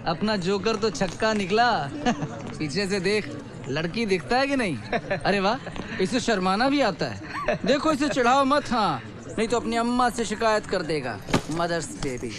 अपना जोकर तो छक्का निकला। पीछे से देख, लड़की दिखता है कि नहीं? अरे वाह, इसे शर्माना भी आता है। देखो इसे चिढ़ाओ मत, हाँ, नहीं तो अपनी अम्मा से शिकायत कर देगा। Mother's baby.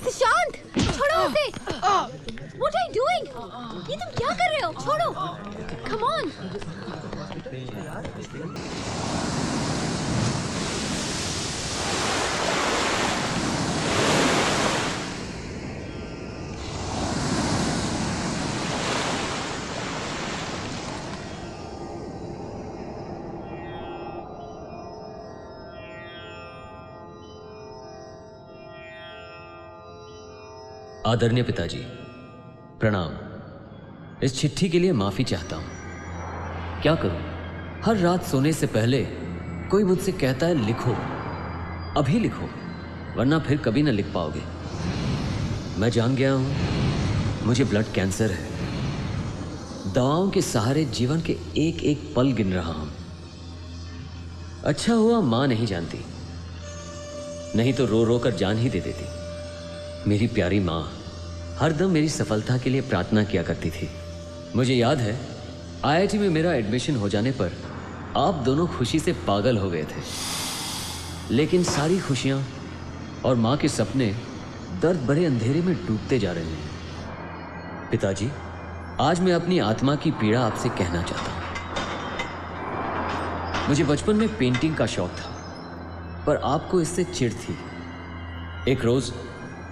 सुशांत, छोड़ो उसे। What are you doing? ये तुम क्या कर रहे हो? छोड़ो। Come on. आदरणीय पिताजी, प्रणाम। इस चिट्ठी के लिए माफी चाहता हूं। क्या करूं, हर रात सोने से पहले कोई मुझसे कहता है लिखो, अभी लिखो, वरना फिर कभी ना लिख पाओगे। मैं जान गया हूं मुझे ब्लड कैंसर है। दवाओं के सहारे जीवन के एक एक पल गिन रहा हूं। अच्छा हुआ मां नहीं जानती, नहीं तो रो रो कर जान ही दे देती। मेरी प्यारी माँ हरदम मेरी सफलता के लिए प्रार्थना किया करती थी। मुझे याद है आईआईटी में मेरा एडमिशन हो जाने पर आप दोनों खुशी से पागल हो गए थे, लेकिन सारी खुशियाँ और माँ के सपने दर्द भरे अंधेरे में डूबते जा रहे हैं। पिताजी, आज मैं अपनी आत्मा की पीड़ा आपसे कहना चाहता हूँ। मुझे बचपन में पेंटिंग का शौक था, पर आपको इससे चिढ़ थी। एक रोज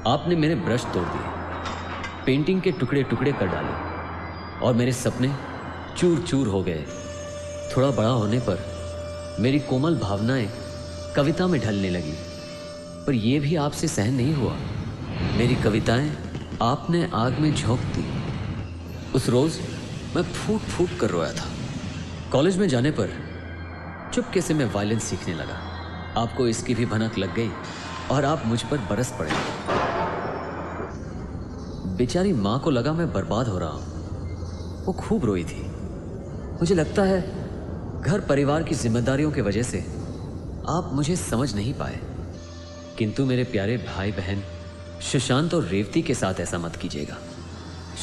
आपने मेरे ब्रश तोड़ दिए, पेंटिंग के टुकड़े टुकड़े कर डाले और मेरे सपने चूर चूर हो गए। थोड़ा बड़ा होने पर मेरी कोमल भावनाएं कविता में ढलने लगी, पर यह भी आपसे सहन नहीं हुआ। मेरी कविताएं आपने आग में झोंक दी। उस रोज मैं फूट फूट कर रोया था। कॉलेज में जाने पर चुपके से मैं वायलिन सीखने लगा। आपको इसकी भी भनक लग गई और आप मुझ पर बरस पड़े। बेचारी माँ को लगा मैं बर्बाद हो रहा हूँ। वो खूब रोई थी। मुझे लगता है घर परिवार की जिम्मेदारियों की वजह से आप मुझे समझ नहीं पाए। किंतु मेरे प्यारे भाई बहन सुशांत और रेवती के साथ ऐसा मत कीजिएगा।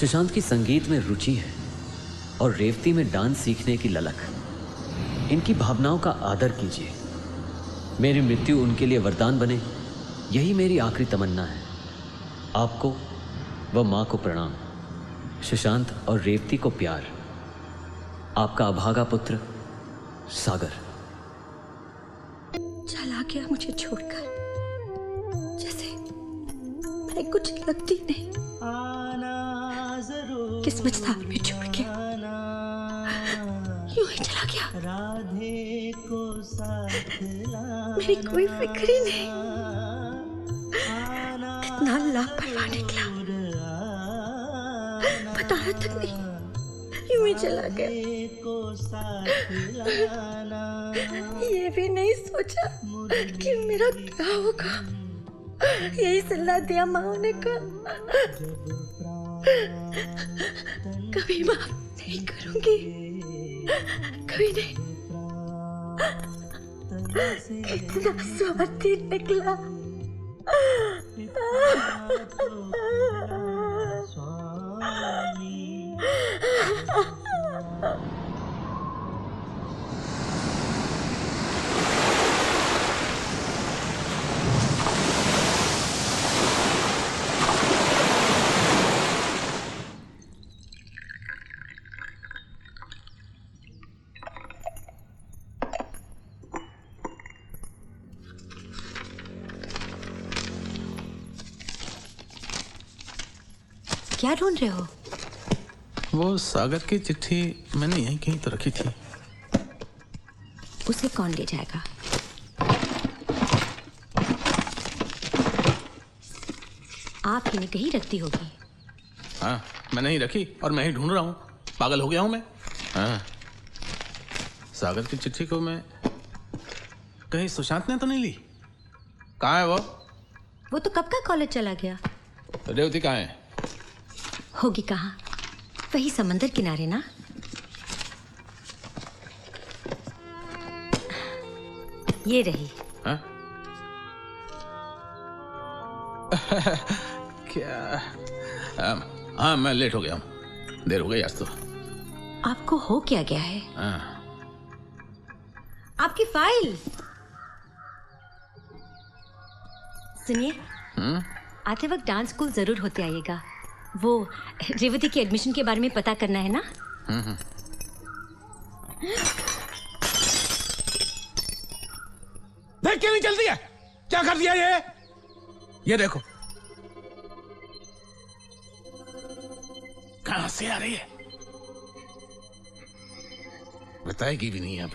सुशांत की संगीत में रुचि है और रेवती में डांस सीखने की ललक। इनकी भावनाओं का आदर कीजिए। मेरी मृत्यु उनके लिए वरदान बने, यही मेरी आखिरी तमन्ना है। आपको व माँ को प्रणाम। सुशांत और रेवती को प्यार। आपका अभागा पुत्र सागर। चला गया मुझे छोड़कर, जैसे मैं कुछ लगती नहीं। किस्मत में छोड़ के यूं ही चला गया। मेरी कोई फिक्र ही नहीं। कितना लापरवाह निकला, बताया तक नहीं, यूं ही चला गया। ये भी नहीं सोचा कि मेरा क्या होगा। यही सलाह दिया माँ ने का, कभी माफ नहीं करूंगी, कभी नहीं। कितना स्वार्थी निकला। क्या ढूंढ रहे हो? वो सागर की चिट्ठी मैंने यहीं कहीं तो रखी थी। उसे कौन ले जाएगा? आप ही ने कहीं रखती होगी। हाँ, मैं नहीं रखी और मैं ही ढूंढ रहा हूँ। पागल हो गया हूँ मैं? हाँ, सागर की चिट्ठी को मैं कहीं सुशांत ने तो नहीं ली? कहाँ है वो तो कब का कॉलेज चला गया। रेवती कहाँ है? होगी कहाँ, वही समंदर किनारे ना। ये रही। हाँ? क्या? हाँ, मैं लेट हो गया हूँ, देर हो गई आज तो। आपको हो क्या गया है? हाँ। आपकी फाइल सुनिए, आते वक्त डांस स्कूल जरूर होते आइएगा। वो रेवती के एडमिशन के बारे में पता करना है ना। देख के नहीं चलती है, क्या कर दिया ये देखो कहां से आ रही है, बताएगी भी नहीं अब।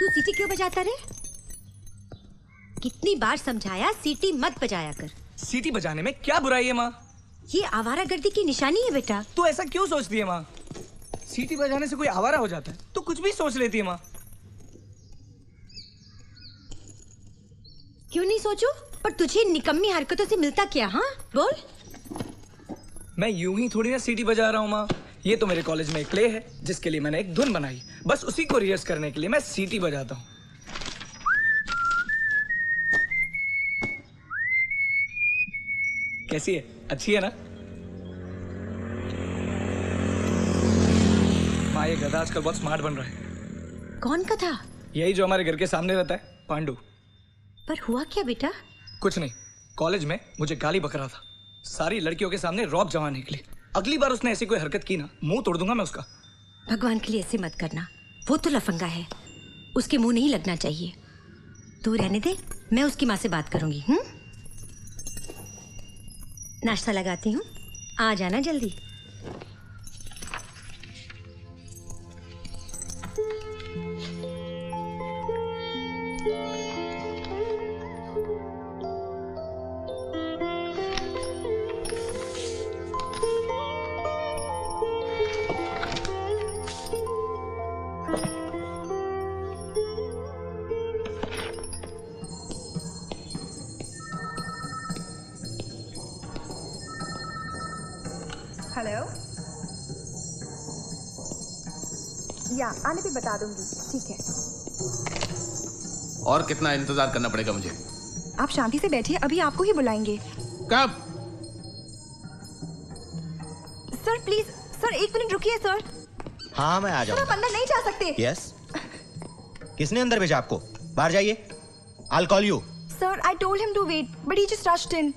तू सीटी क्यों बजाता रे? कितनी बार समझाया सीटी मत बजाया कर। सीटी बजाने में क्या बुराई है माँ? ये आवारागर्दी की निशानी है बेटा। तू ऐसा क्यों सोचती है माँ? सीटी बजाने से कोई आवारा हो जाता है? तू कुछ भी सोच लेती है माँ। क्यों नहीं सोचूं? पर तुझे निकम्मी हरकतों से मिलता क्या? हाँ बोल। मैं यूं ही थोड़ी ना सीटी बजा रहा हूँ माँ। ये तो मेरे कॉलेज में एक प्ले है जिसके लिए मैंने एक धुन बनाई, बस उसी को रिहर्स करने के लिए मैं सीटी बजाता हूँ। कैसी है? अच्छी है ना? माँ ये गधा आजकल बहुत स्मार्ट बन रहा है। कौन का था? यही जो हमारे घर के सामने रहता है, पांडू। पर हुआ क्या बेटा? कुछ नहीं, कॉलेज में मुझे गाली बक रहा था। सारी लड़कियों के सामने रौब जमाने के लिए। अगली बार उसने ऐसी कोई हरकत की ना, मुंह तोड़ दूंगा मैं उसका। भगवान के लिए ऐसे मत करना, वो तो लफंगा है, उसके मुंह नहीं लगना चाहिए। तू रहने दे, मैं उसकी माँ से बात करूंगी। नाश्ता लगाती हूँ, आ जाना जल्दी। हेलो, या आने पे बता दूंगी। ठीक है, और कितना इंतजार करना पड़ेगा मुझे? आप शांति से बैठिए, अभी आपको ही बुलाएंगे। कब? सर प्लीज, सर 1 मिनट रुकिए सर। हाँ मैं आ सर आप जाऊंगा। अंदर नहीं जा सकते। यस, किसने अंदर भेजा आपको? बाहर जाइए, I'll call you। Sir I told him to wait but he just rushed in.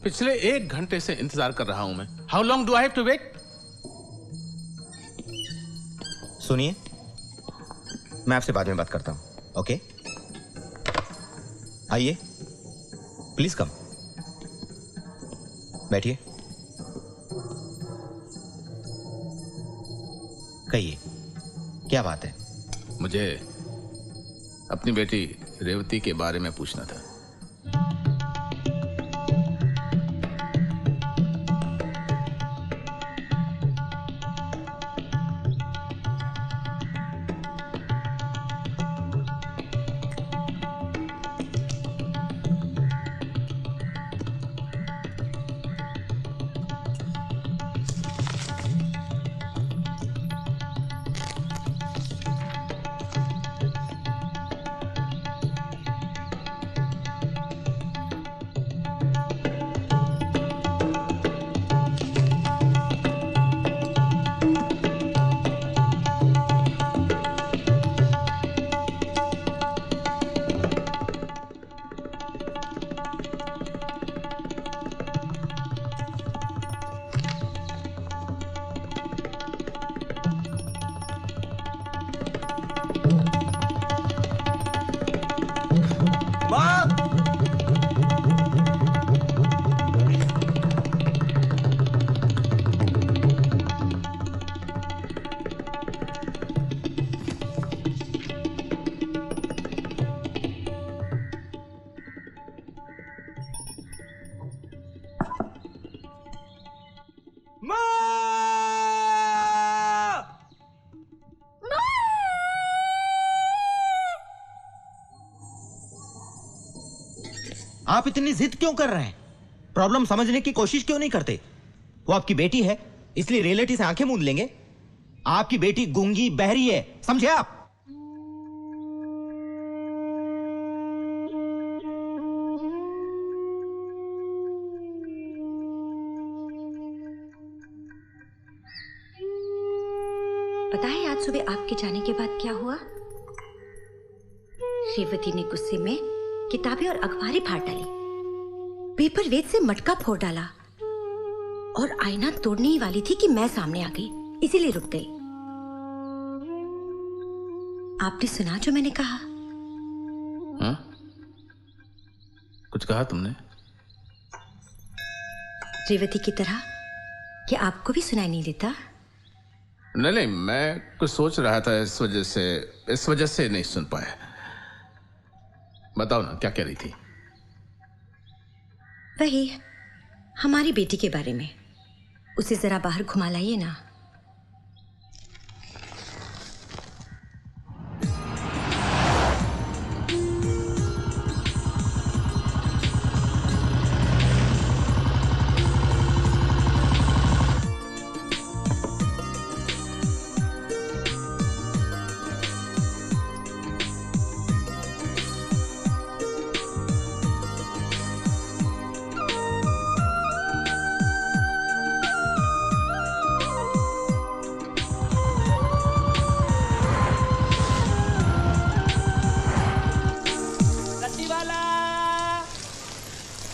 पिछले 1 घंटे से इंतजार कर रहा हूं मैं। How long do I have to wait? सुनिए, मैं आपसे बाद में बात करता हूं, ओके? आइए, प्लीज कम, बैठिए। कहिए, क्या बात है? मुझे अपनी बेटी रेवती के बारे में पूछना था। आप इतनी जिद क्यों कर रहे हैं? प्रॉब्लम समझने की कोशिश क्यों नहीं करते? वो आपकी बेटी है, इसलिए रियलिटी से आंखें मूंद लेंगे? आपकी बेटी गूंगी बहरी है, समझे आप? पता है आज सुबह आपके जाने के बाद क्या हुआ? रेवती ने गुस्से में किताबें और अखबारें फाड़ डाली, पेपर वेट से मटका फोड़ डाला और आईना तोड़ने ही वाली थी कि मैं सामने आ गई, इसीलिए रुक गई। आपने सुना जो मैंने कहा? हाँ? कुछ कहा तुमने? रेवती की तरह क्या आपको भी सुनाई नहीं देता? नहीं नहीं, मैं कुछ सोच रहा था, इस वजह से नहीं सुन पाया। बताओ ना, क्या कह रही थी? वही हमारी बेटी के बारे में। उसे जरा बाहर घुमा लाइए ना।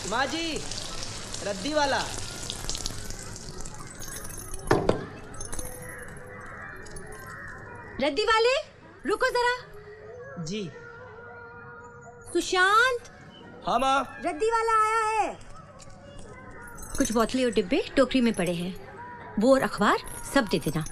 माँ जी, रद्दी वाला। रद्दी वाले रुको जरा। जी। सुशांत, हाँ माँ। रद्दी वाला आया है। कुछ बोतलें और डिब्बे टोकरी में पड़े हैं, वो और अखबार सब दे देना।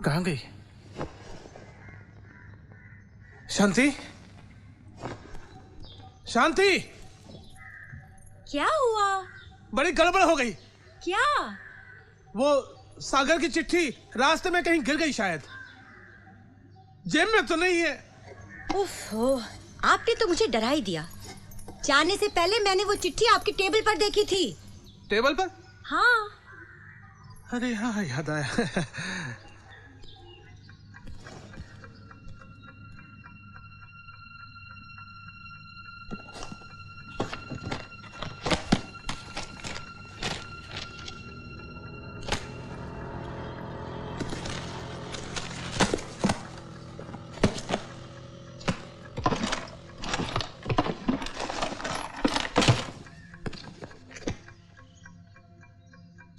कहाँ गई? शांति, शांति, क्या हुआ? बड़ी गड़बड़ हो गई। क्या? वो सागर की चिट्ठी रास्ते में कहीं गिर गई शायद। जेब में तो नहीं है। ओफो, आपने तो मुझे डरा ही दिया। जाने से पहले मैंने वो चिट्ठी आपकी टेबल पर देखी थी। टेबल पर? हाँ। अरे हाँ, याद आया।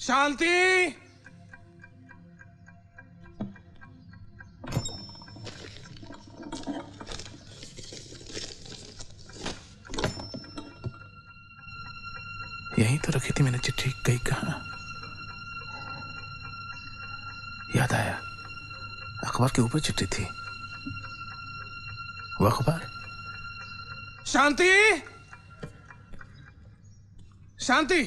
शांति, यहीं तो रखी थी मैंने चिट्ठी, गई कहाँ? याद आया, अखबार के ऊपर चिट्ठी थी। वो अखबार। शांति, शांति,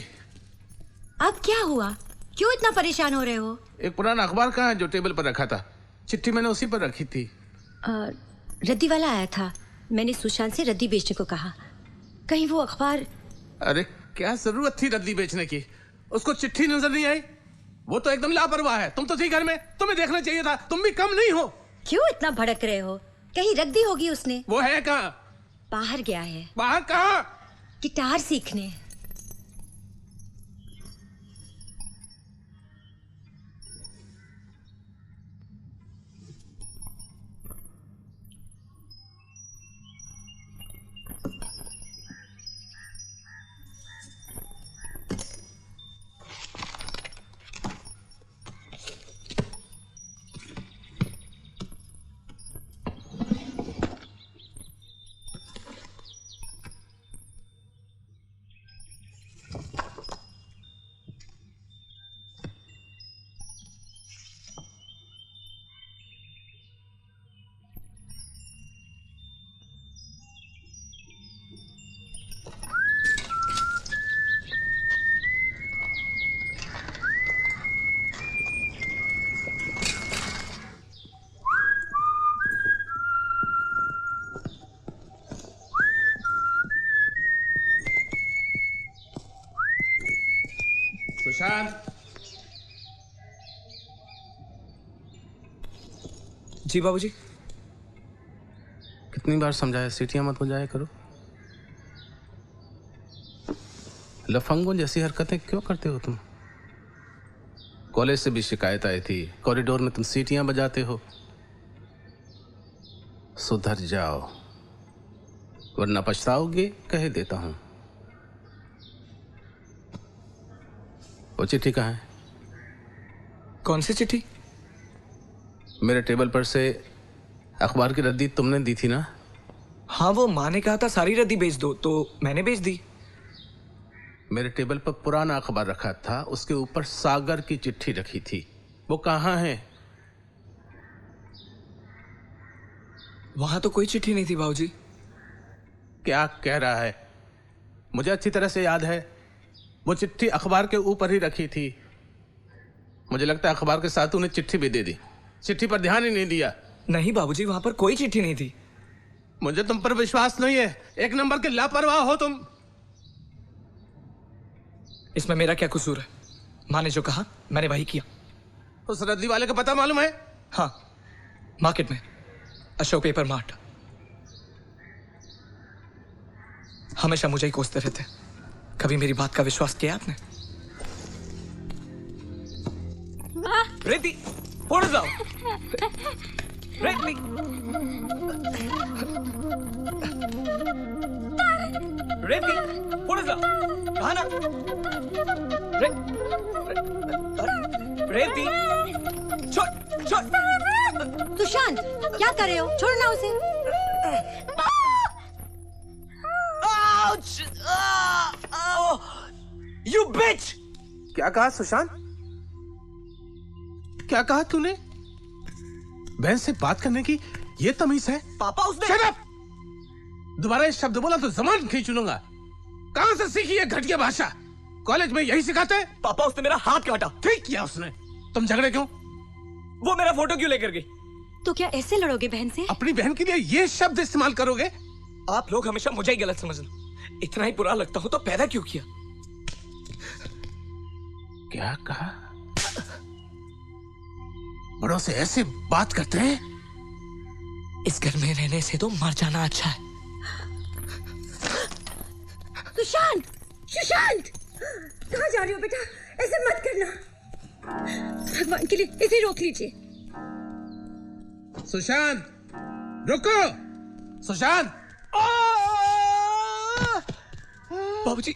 अब क्या हुआ? क्यों इतना परेशान हो रहे हो? एक पुराना अखबार कहाँ है जो टेबल पर रखा था? चिट्ठी मैंने उसी पर रखी थी। रद्दी वाला आया था, मैंने सुशांत से रद्दी बेचने को कहा। कहीं वो अखबार। अरे क्या जरूरत थी रद्दी बेचने की? उसको चिट्ठी नजर नहीं आई? वो तो एकदम लापरवाह है। तुम तो थी घर में, तुम्हें देखना चाहिए था। तुम भी कम नहीं हो। क्यों इतना भड़क रहे हो? कहीं रख दी होगी उसने। वो है कहाँ? बाहर गया है। बाहर कहाँ? गिटार सीखने। सुशांत। जी बाबूजी। कितनी बार समझाया, सीटियां मत बजाया करो। लफंगों जैसी हरकतें क्यों करते हो तुम? कॉलेज से भी शिकायत आई थी, कॉरिडोर में तुम सीटियां बजाते हो। सुधर जाओ वरना पछताओगे, कह देता हूं। वो चिट्ठी कहाँ है? कौन सी चिट्ठी? मेरे टेबल पर से अखबार की रद्दी तुमने दी थी ना? हाँ, वो माँ ने कहा था सारी रद्दी बेच दो, तो मैंने बेच दी। मेरे टेबल पर पुराना अखबार रखा था, उसके ऊपर सागर की चिट्ठी रखी थी, वो कहाँ है? वहां तो कोई चिट्ठी नहीं थी बाबूजी। क्या कह रहा है? मुझे अच्छी तरह से याद है, वो चिट्ठी अखबार के ऊपर ही रखी थी। मुझे लगता है अखबार के साथ उन्हें चिट्ठी भी दे दी, चिट्ठी पर ध्यान ही नहीं दिया। नहीं बाबूजी, वहां पर कोई चिट्ठी नहीं थी। मुझे तुम पर विश्वास नहीं है, एक नंबर के लापरवाह हो तुम। इसमें मेरा क्या कसूर है? माँ ने जो कहा मैंने वही किया। उस रद्दी वाले का पता मालूम है? हाँ, मार्केट में अशोक पेपर मार्ट। हमेशा मुझे ही कोसते रहते, कभी मेरी बात का विश्वास किया आपने? रेती उड़ जाओ। रेती रेती उड़ जाओ। कहा ना रेती। छोड़ छोड़। सुशांत, क्या कर रहे हो? छोड़ना उसे। You bitch! क्या कहा सुशांत? क्या कहा तूने? बहन से बात करने की ये तमीज है? पापा उसने Shut up! दोबारा ये शब्द बोला तो जबान खींच लूंगा। कहां से सीखी ये घटिया भाषा? कॉलेज में यही सिखाते हैं? पापा उसने मेरा हाथ काटा। ठीक किया उसने। तुम झगड़े क्यों? वो मेरा फोटो क्यों लेकर गई? तो क्या ऐसे लड़ोगे बहन से? अपनी बहन के लिए ये शब्द इस्तेमाल करोगे? आप लोग हमेशा मुझे ही गलत समझना। इतना ही बुरा लगता हूं तो पैदा क्यों किया? क्या कहा? बड़ों से ऐसे बात करते हैं? इस घर में रहने से तो मर जाना अच्छा है। सुशांत, सुशांत, कहाँ जा रहे हो बेटा? ऐसे मत करना, भगवान के लिए इसे रोक लीजिए। सुशांत, रुको! सुशांत! बाबूजी,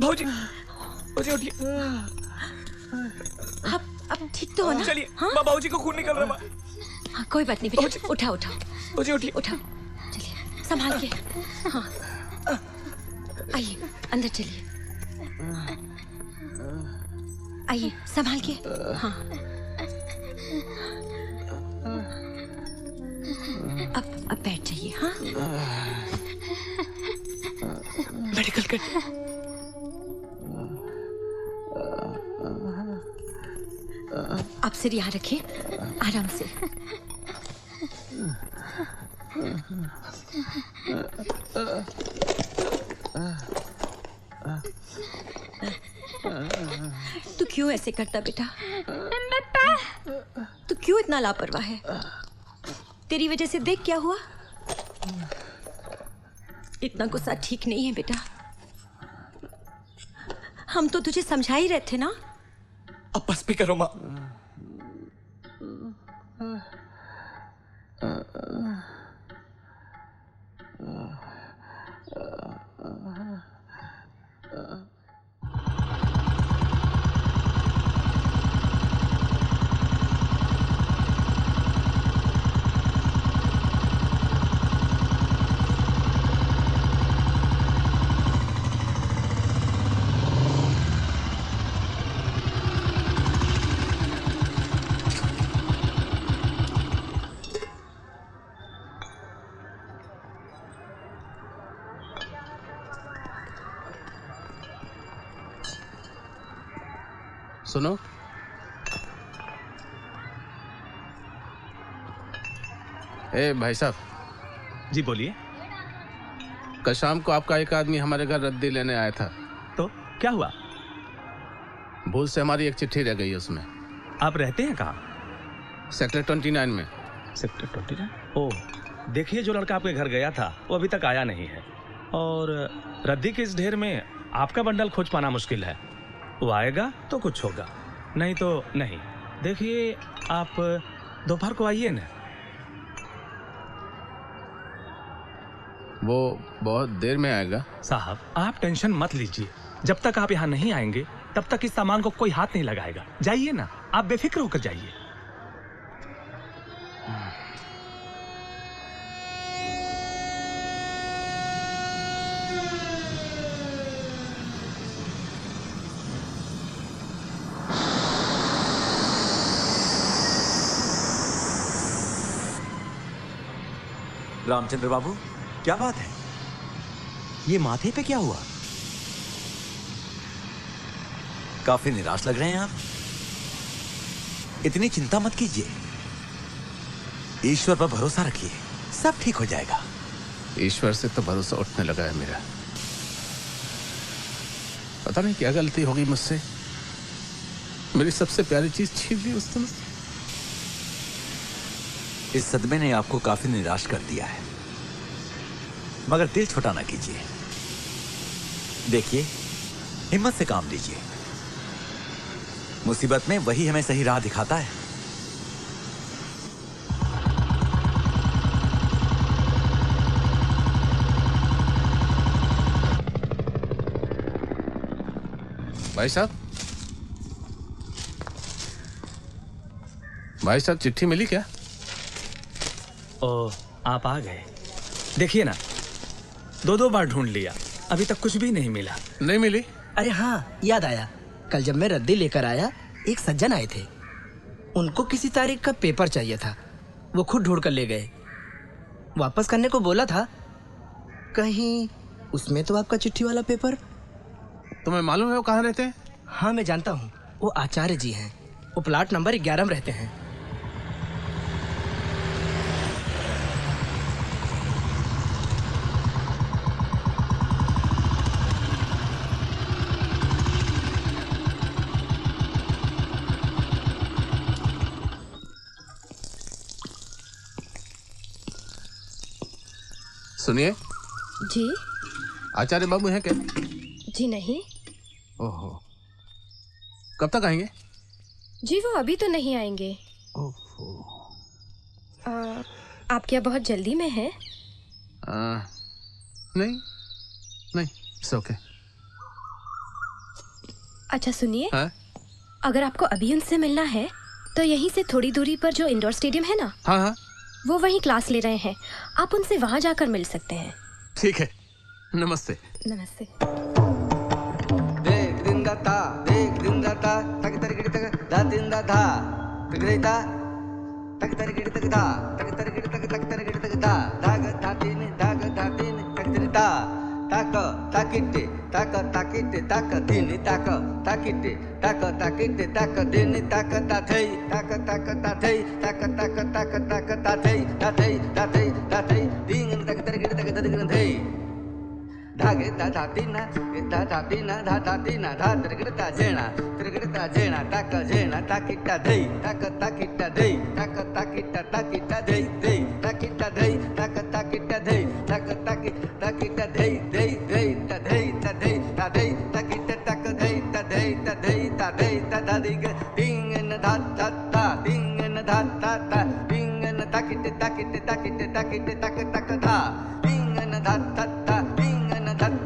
बाबूजी, बाबूजी उठिए। अब ठीक तो हो ना? चलिए, हाँ? बाबूजी को खून निकल रहा है। हाँ, कोई बात नहीं बेटा, उठाओ उठाओ। बाबूजी उठिए, उठाओ, चलिए संभाल के। हाँ, आइए अंदर चलिए। आइए संभाल के। हाँ, अब बैठ जाइए। हाँ, मेडिकल कर। आप सिर यहाँ रखिए, आराम से। तू क्यों ऐसे करता बेटा? तू क्यों इतना लापरवाह है? तेरी वजह से देख क्या हुआ। इतना गुस्सा ठीक नहीं है बेटा। हम तो तुझे समझा ही रहे थे ना। अब बस भी करो माँ। सुनो, ए भाई साहब। जी बोलिए। कल शाम को आपका एक आदमी हमारे घर रद्दी लेने आया था। तो क्या हुआ? भूल से हमारी एक चिट्ठी रह गई उसमें। आप रहते हैं कहाँ? सेक्टर 29 में। सेक्टर 29? ओह, देखिए, जो लड़का आपके घर गया था वो अभी तक आया नहीं है, और रद्दी के इस ढेर में आपका बंडल खोज पाना मुश्किल है। वो आएगा तो कुछ होगा, नहीं तो नहीं। देखिए, आप दोपहर को आइए ना। वो बहुत देर में आएगा। साहब, आप टेंशन मत लीजिए, जब तक आप यहाँ नहीं आएंगे तब तक इस सामान को कोई हाथ नहीं लगाएगा। जाइए ना, आप बेफिक्र होकर जाइए। रामचंद्र बाबू, क्या बात है? ये माथे पे क्या हुआ? काफी निराश लग रहे हैं आप। इतनी चिंता मत कीजिए, ईश्वर पर भरोसा रखिए, सब ठीक हो जाएगा। ईश्वर से तो भरोसा उठने लगा है मेरा। पता नहीं क्या गलती होगी मुझसे, मेरी सबसे प्यारी चीज छीन ली उसने मुझसे। इस सदमे ने आपको काफी निराश कर दिया है, मगर दिल छोटा ना कीजिए। देखिए, हिम्मत से काम लीजिए। मुसीबत में वही हमें सही राह दिखाता है। भाई साहब, भाई साहब, चिट्ठी मिली क्या? ओ, आप आ गए। देखिए ना, दो बार ढूंढ लिया, अभी तक कुछ भी नहीं मिला। नहीं मिली? अरे हाँ, याद आया, कल जब मैं रद्दी लेकर आया, एक सज्जन आए थे। उनको किसी तारीख का पेपर चाहिए था, वो खुद ढूंढ कर ले गए। वापस करने को बोला था, कहीं उसमें तो आपका चिट्ठी वाला पेपर। तुम्हें मालूम है वो कहाँ रहते हैं? हाँ, मैं जानता हूँ, वो आचार्य जी हैं। वो प्लाट नंबर 11 में रहते हैं। सुनिए जी। आचार्य बाबू हैं क्या? जी नहीं। ओहो, कब तक आएंगे? जी वो अभी तो नहीं आएंगे। ओहो। आप क्या बहुत जल्दी में हैं? नहीं नहीं, इट्स ओके। अच्छा सुनिए, हाँ? अगर आपको अभी उनसे मिलना है तो यहीं से थोड़ी दूरी पर जो इंडोर स्टेडियम है ना, हाँ हाँ, वो वहीं क्लास ले रहे हैं। आप उनसे वहां जाकर मिल सकते हैं। ठीक है, नमस्ते। नमस्ते। देख दिन दाता, देख दिन दाता, तक तरगिड़ तक दा दिन दाता, तगड़ेता, तक तरगिड़ तक दा, तक तरगिड़ तक तरगिड़ तक दा, दाग धातीन, तक तरता, ताक ताकिटे, ताक ताकिटे, ताक दिन ताक ताकिटे, ताक ताकिटे, ताक दिन ताक ताथई, ताक ताक ताथई, ताक ताक ताक ताक ताथई, ताथई ताथई ताथई, दिन तक तरगिड़ तक तरगिड़ थई। धागे धा तीना धा त्रिगड़ता जेना ताक जेना ताकिटा धई ताक ताकिटा धई ताक ताकिटा ताकिटा धई धई ताकिटा धई ताक ताकिटा धई ताक ताकि ताकिटा धई धई धई ता धई ता धई ता धई ताकिटा ताक धई ता धई ता धई ता धई ता धादिग डिंगन धा धा धा डिंगन धा धा धा डिंगन ताकिटे ताकिटे ताकिटे ताकिटे ताक ताक धा डिंगन धा धा धा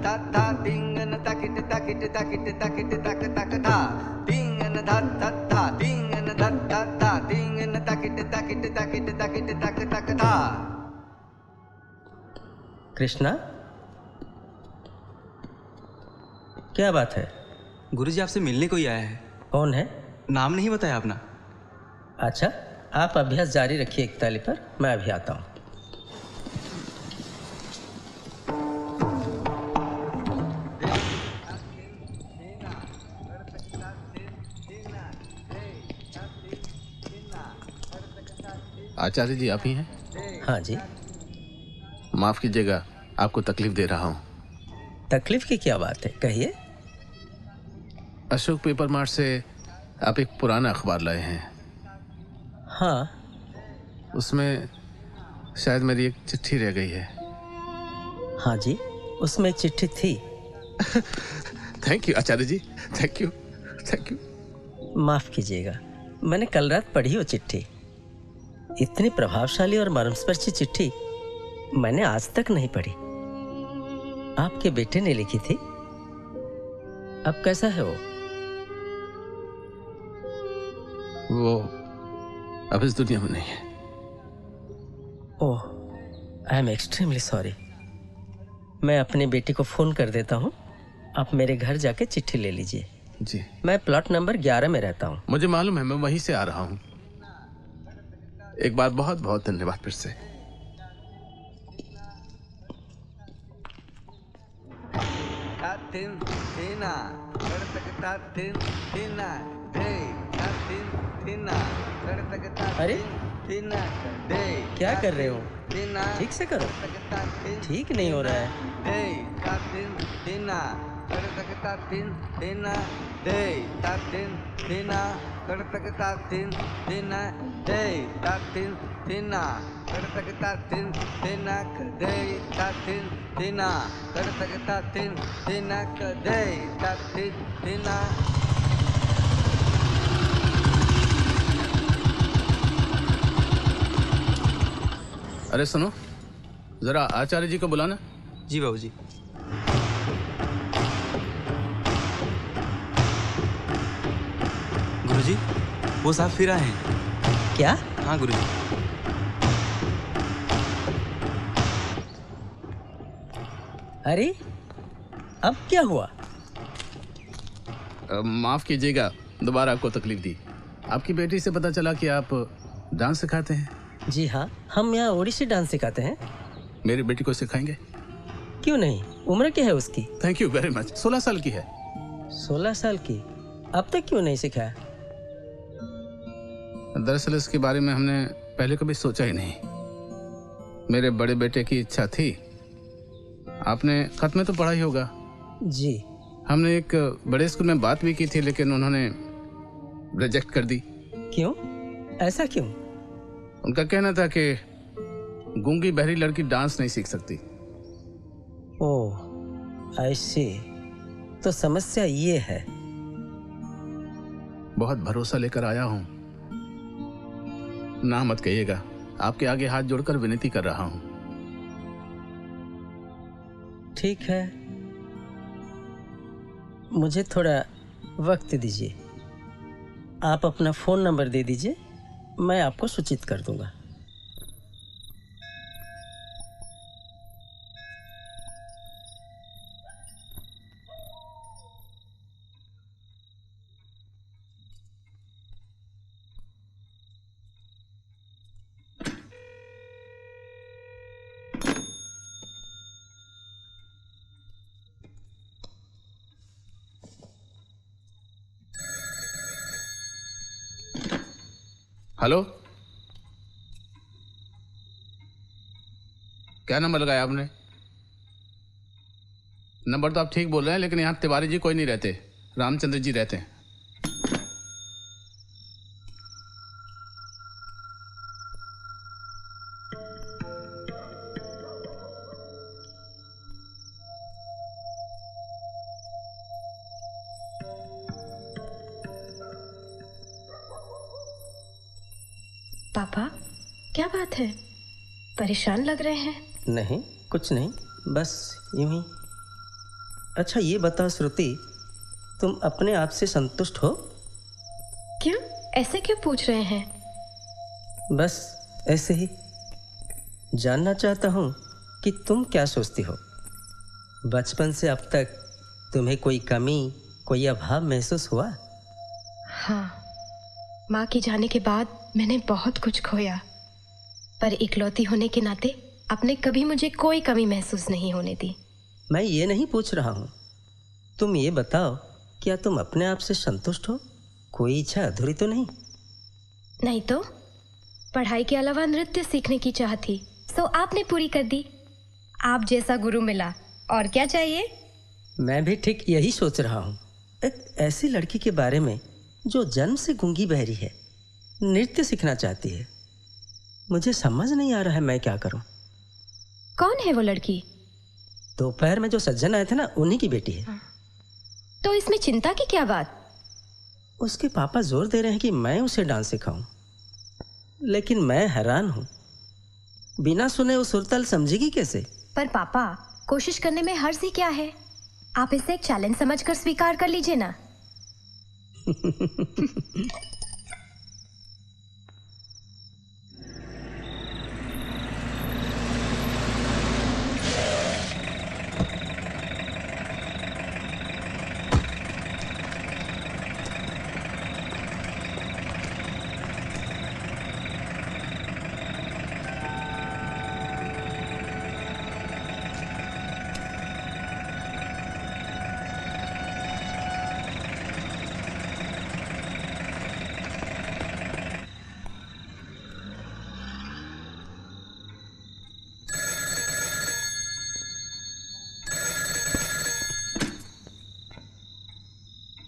धा धा डिंगन ताकिटे ताकिटे ताकिटे ताकिटे ताक ताक धा डिंगन धा धा धा डिंगन धा धा धा डिंगन ताकिटे ताकिटे ताकिटे ताकिटे ताक ताक धा। कृष्णा, क्या बात है? गुरुजी आपसे मिलने को ही आया है। कौन है? नाम नहीं बताया अपना। अच्छा, आप अभ्यास जारी रखिए एक ताली पर, मैं अभी आता हूँ। आचार्य जी, आप ही हैं? हाँ जी। माफ कीजिएगा, आपको तकलीफ दे रहा हूँ। तकलीफ की क्या बात है, कहिए। अशोक पेपर मार्ट से आप एक पुराना अखबार लाए हैं। हाँ। उसमें शायद मेरी एक चिट्ठी रह गई है। हाँ जी, उसमें एक चिट्ठी थी। Thank you Acharya ji, thank you, thank you. माफ कीजिएगा, मैंने कल रात पढ़ी वो चिट्ठी। इतनी प्रभावशाली और मर्मस्पर्शी चिट्ठी मैंने आज तक नहीं पढ़ी। आपके बेटे ने लिखी थी। अब कैसा है वो अब इस दुनिया में नहीं है। ओह, आई एम एक्सट्रीमली सॉरी। मैं अपनी बेटी को फोन कर देता हूँ, आप मेरे घर जाके चिट्ठी ले लीजिए। जी। मैं प्लॉट नंबर 11 में रहता हूँ। मुझे मालूम है, मैं वहीं से आ रहा हूँ। एक बार बहुत बहुत धन्यवाद फिर से। अरे क्या कर रहे हो? ठीक से करो। ठीक नहीं हो रहा है। अरे सुनो, जरा आचार्य जी को बुलाना। जी बाबूजी। गुरुजी, वो साहब फिर आए हैं। क्या? हाँ गुरुजी। अरे अब क्या हुआ? माफ कीजिएगा, दोबारा आपको तकलीफ दी। आपकी बेटी से पता चला कि आप डांस सिखाते हैं। जी हाँ, हम यहाँ ओडिसी डांस सिखाते हैं। मेरी बेटी को सिखाएंगे? क्यों नहीं, उम्र क्या है उसकी? Thank you very much. 16 साल की है। 16 साल की? अब तक क्यों नहीं सिखाया? दरअसल इसके बारे में हमने पहले कभी सोचा ही नहीं। मेरे बड़े बेटे की इच्छा थी। आपने खत में तो पढ़ा ही होगा। जी। हमने एक बड़े स्कूल में बात भी की थी, लेकिन उन्होंने रिजेक्ट कर दी। क्यों? ऐसा क्यों? उनका कहना था कि गूंगी बहरी लड़की डांस नहीं सीख सकती। ओह, आई सी। तो समस्या ये है। बहुत भरोसा लेकर आया हूं, ना मत कहिएगा। आपके आगे हाथ जोड़कर विनती कर रहा हूं। ठीक है, मुझे थोड़ा वक्त दीजिए। आप अपना फोन नंबर दे दीजिए, मैं आपको सूचित कर दूंगा। हेलो, क्या नंबर लगाया आपने? नंबर तो आप ठीक बोल रहे हैं, लेकिन यहाँ तिवारी जी कोई नहीं रहते, रामचंद्र जी रहते हैं। पापा, क्या बात है? परेशान लग रहे हैं। नहीं, कुछ नहीं, बस यूं ही। अच्छा ये बताओ श्रुति, तुम अपने आप से संतुष्ट हो? क्यों? ऐसे क्यों पूछ रहे हैं? बस ऐसे ही जानना चाहता हूँ कि तुम क्या सोचती हो। बचपन से अब तक तुम्हें कोई कमी, कोई अभाव महसूस हुआ? हाँ, माँ के जाने के बाद मैंने बहुत कुछ खोया, पर इकलौती होने के नाते आपने कभी मुझे कोई कमी महसूस नहीं होने दी। मैं ये नहीं पूछ रहा हूँ, तुम ये बताओ, क्या तुम अपने आप से संतुष्ट हो? कोई इच्छा अधूरी तो नहीं? नहीं तो, पढ़ाई के अलावा नृत्य सीखने की चाह थी, सो आपने पूरी कर दी। आप जैसा गुरु मिला, और क्या चाहिए? मैं भी ठीक यही सोच रहा हूँ। एक ऐसी लड़की के बारे में जो जन्म से गूंगी बहरी है, नृत्य सीखना चाहती है। मुझे समझ नहीं आ रहा है मैं क्या करूं। कौन है वो लड़की? दोपहर में जो सज्जन आए थे ना, उन्हीं की बेटी है। तो इसमें चिंता की क्या बात? उसके पापा जोर दे रहे हैं कि मैं उसे डांस सिखाऊं, लेकिन मैं हैरान हूं, बिना सुने वो सुरताल समझेगी कैसे? पर पापा, कोशिश करने में हर्ज ही क्या है? आप इसे एक चैलेंज समझकर स्वीकार कर लीजिए ना।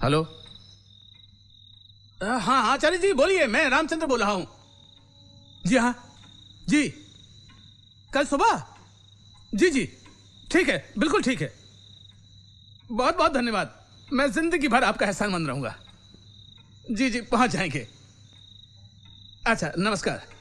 हेलो। हाँ आचार्य जी बोलिए, मैं रामचंद्र बोल रहा हूँ। जी हाँ जी, कल सुबह। जी जी ठीक है, बिल्कुल ठीक है। बहुत बहुत धन्यवाद, मैं जिंदगी भर आपका एहसानमंद रहूंगा। जी जी पहुंच जाएंगे। अच्छा नमस्कार।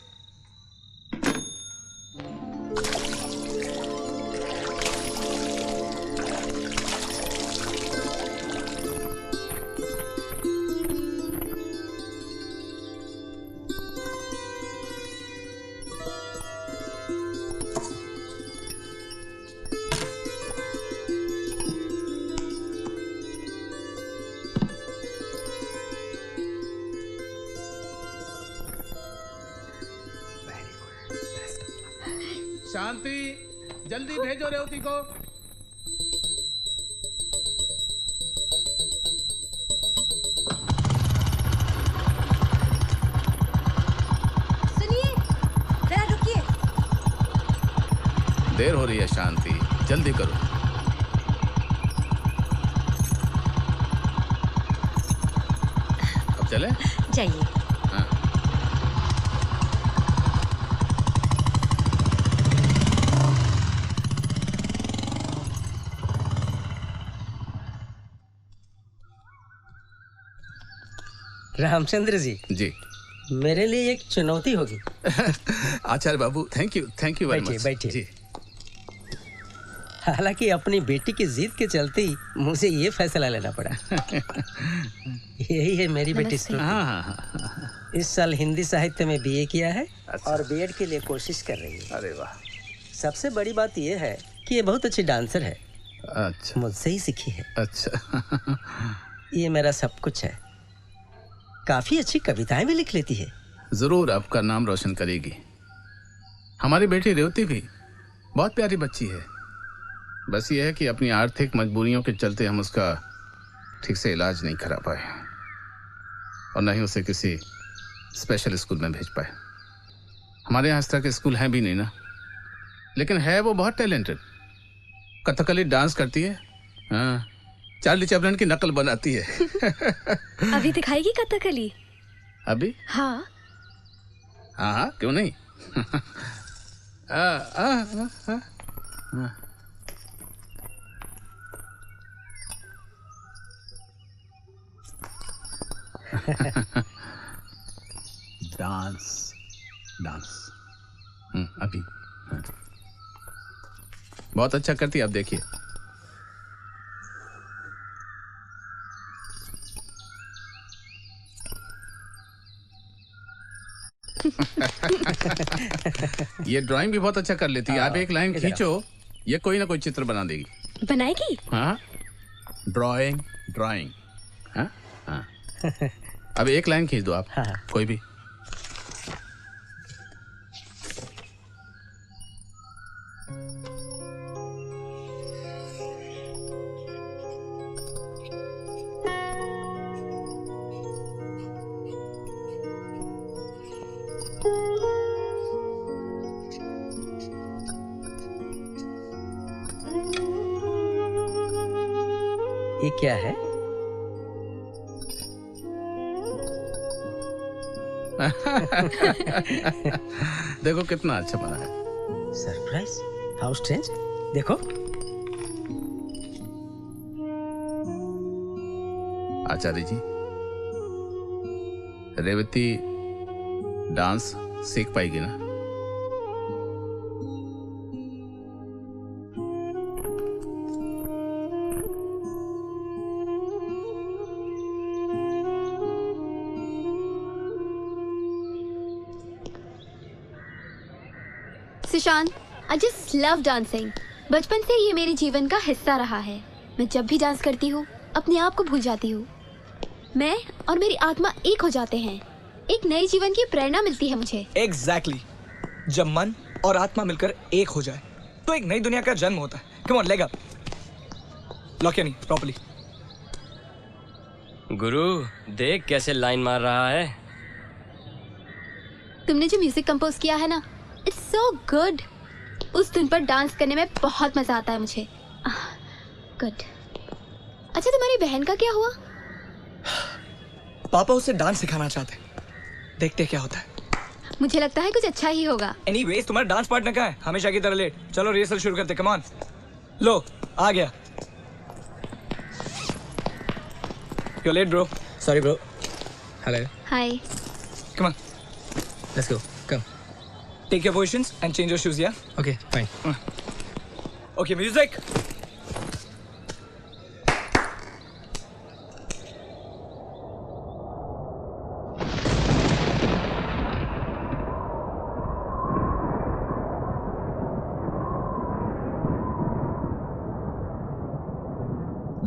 शांति, जल्दी भेजो रेवती को। सुनिए, जरा रुकिए। देर हो रही है शांति, जल्दी करो। अब चले? जाइए। रामचंद्र जी। जी। मेरे लिए एक चुनौती होगी। आचार्य बाबू, थैंक यू वेरी मच। बैठिए। हालांकि अपनी बेटी की जिद के चलते ही मुझे ये फैसला लेना पड़ा। यही है मेरी बेटी श्रुति। इस साल हिंदी साहित्य में बीए किया है। अच्छा। और बीएड के लिए कोशिश कर रही है। अरे वाह। सबसे बड़ी बात यह है कि ये बहुत अच्छी डांसर है। अच्छा। मुझसे ही सीखी है। अच्छा। ये मेरा सब कुछ है। काफी अच्छी कविताएं भी लिख लेती है। जरूर आपका नाम रोशन करेगी। हमारी बेटी रेवती भी बहुत प्यारी बच्ची है। बस ये है कि अपनी आर्थिक मजबूरियों के चलते हम उसका ठीक से इलाज नहीं करा पाए और न ही उसे किसी स्पेशल स्कूल में भेज पाए। हमारे यहाँ इस तरह के स्कूल हैं भी नहीं ना, लेकिन है वो बहुत टैलेंटेड। कथकली डांस करती है। हाँ, चार्ली चैपलिन की नकल बनाती है। अभी दिखाएगी कथकली? अभी? हाँ हाँ क्यों नहीं। डांस डांस अभी। हाँ। बहुत अच्छा करती है, आप देखिए। ये ड्राइंग भी बहुत अच्छा कर लेती है। आप एक लाइन खींचो, ये कोई ना कोई चित्र बना देगी। बनाएगी? हाँ, ड्राइंग। हाँ हाँ। अब एक लाइन खींच दो आप। हाँ। कोई भी। ये क्या है? देखो कितना अच्छा बना है। सरप्राइज? How strange. देखो। आचार्य जी, रेवती डांस सीख पाएगी ना? Sushant, I just love dancing. बचपन से ये मेरे जीवन का हिस्सा रहा है। मैं जब भी डांस करती हूँ अपने आप को भूल जाती हूँ। मैं और मेरी आत्मा एक हो जाते हैं। एक नए जीवन की प्रेरणा मिलती है मुझे। Exactly. जब मन और आत्मा मिलकर एक हो जाए तो एक नई दुनिया का जन्म होता है। Come on, leg up. Lock या नहीं प्रॉपर्ली। गुरु देख कैसे लाइन मार रहा है। तुमने जो म्यूजिक कंपोज किया है ना, इट्स सो गुड। उस धुन पर डांस करने में बहुत मजा आता है मुझे। गुड। अच्छा, तुम्हारी बहन का क्या हुआ? पापा उसे डांस सिखाना चाहते हैं। देखते हैं क्या होता है। मुझे लगता है कुछ अच्छा ही होगा। एनीवेज, तुम्हारा डांस पार्टनर कहाँ है? हमेशा की तरह लेट। चलो रिहर्सल शुरू करते। Come on. लो आ गया। You're late, bro. Sorry, bro. Hello. Hi. Come on. Let's go. Come. Take your positions and change your shoes, yeah? Okay, fine. Okay, music.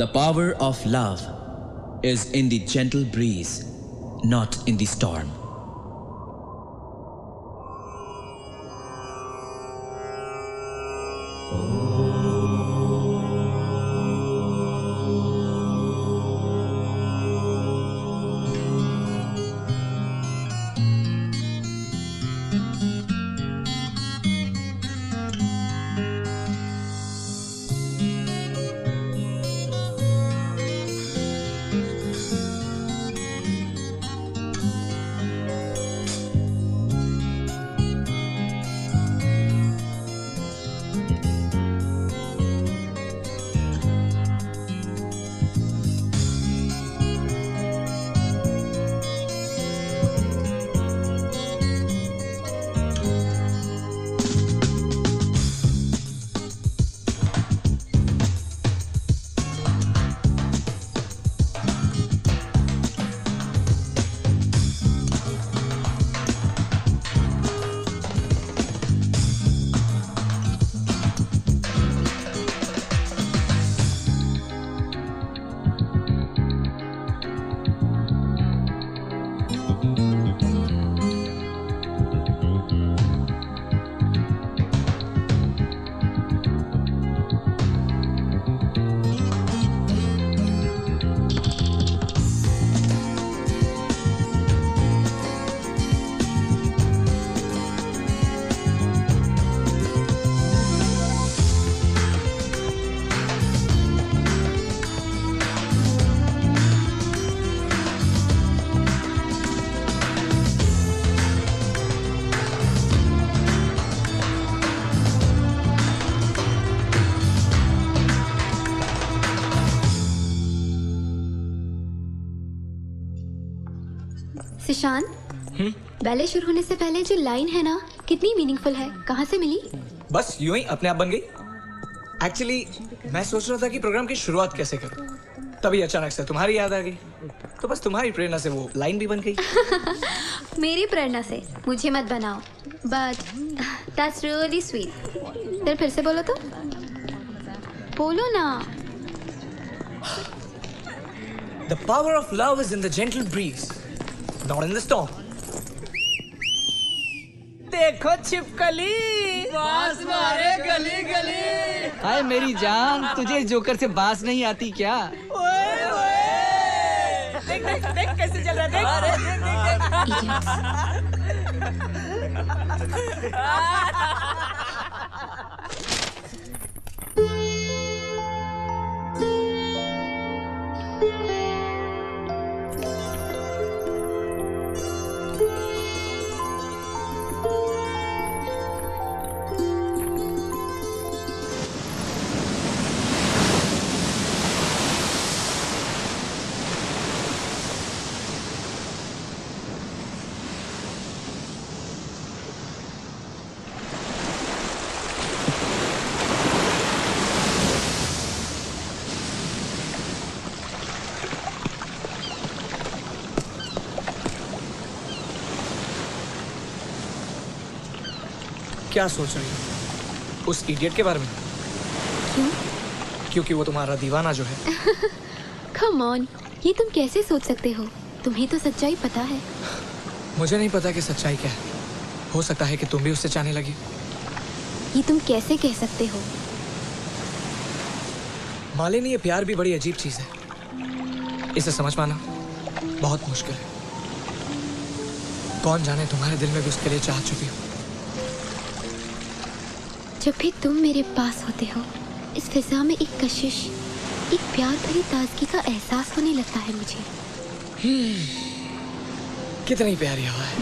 The power of love is in the gentle breeze, not in the storm. Sushant, ballet शुरू होने से पहले जो line है ना, कितनी meaningful है। कहाँ से मिली? बस यूं ही अपने आप बन गई। एक्चुअली मैं सोच रहा था कि प्रोग्राम की शुरुआत कैसे करूं, तभी अचानक से तुम्हारी याद आ गई। तो बस तुम्हारी प्रेरणा से वो लाइन भी बन गई। मेरी प्रेरणा से मुझे मत बनाओ, बट दैट्स रियली स्वीट। फिर से बोलो तो। बोलो ना। The power of love is in the gentle breeze, not in the storm. देखो छिपकली, बांस मारे गली गली। हाय मेरी जान, तुझे जोकर से बांस नहीं आती क्या? ओए ओए, देख देख देख कैसे चल रहा है, देख। अरे देख देख। क्या सोच रही हो? उस इडियट के बारे में? क्यों? क्योंकि वो तुम्हारा दीवाना जो है। कम ऑन, ये तुम कैसे सोच सकते हो? तुम्हें तो सच्चाई पता है। मुझे नहीं पता कि सच्चाई क्या है। हो सकता है कि तुम भी उससे चाहने लगी। ये तुम कैसे कह सकते हो? मालिनी, ये प्यार भी बड़ी अजीब चीज है। इसे समझ पाना बहुत मुश्किल है। कौन जाने तुम्हारे दिल में भी उसके लिए चाह छुपी हो। जब भी तुम मेरे पास होते हो, इस फिजा में एक कशिश, एक प्यार भरी ताजगी का एहसास होने लगता है मुझे। कितनी प्यारी हवा है।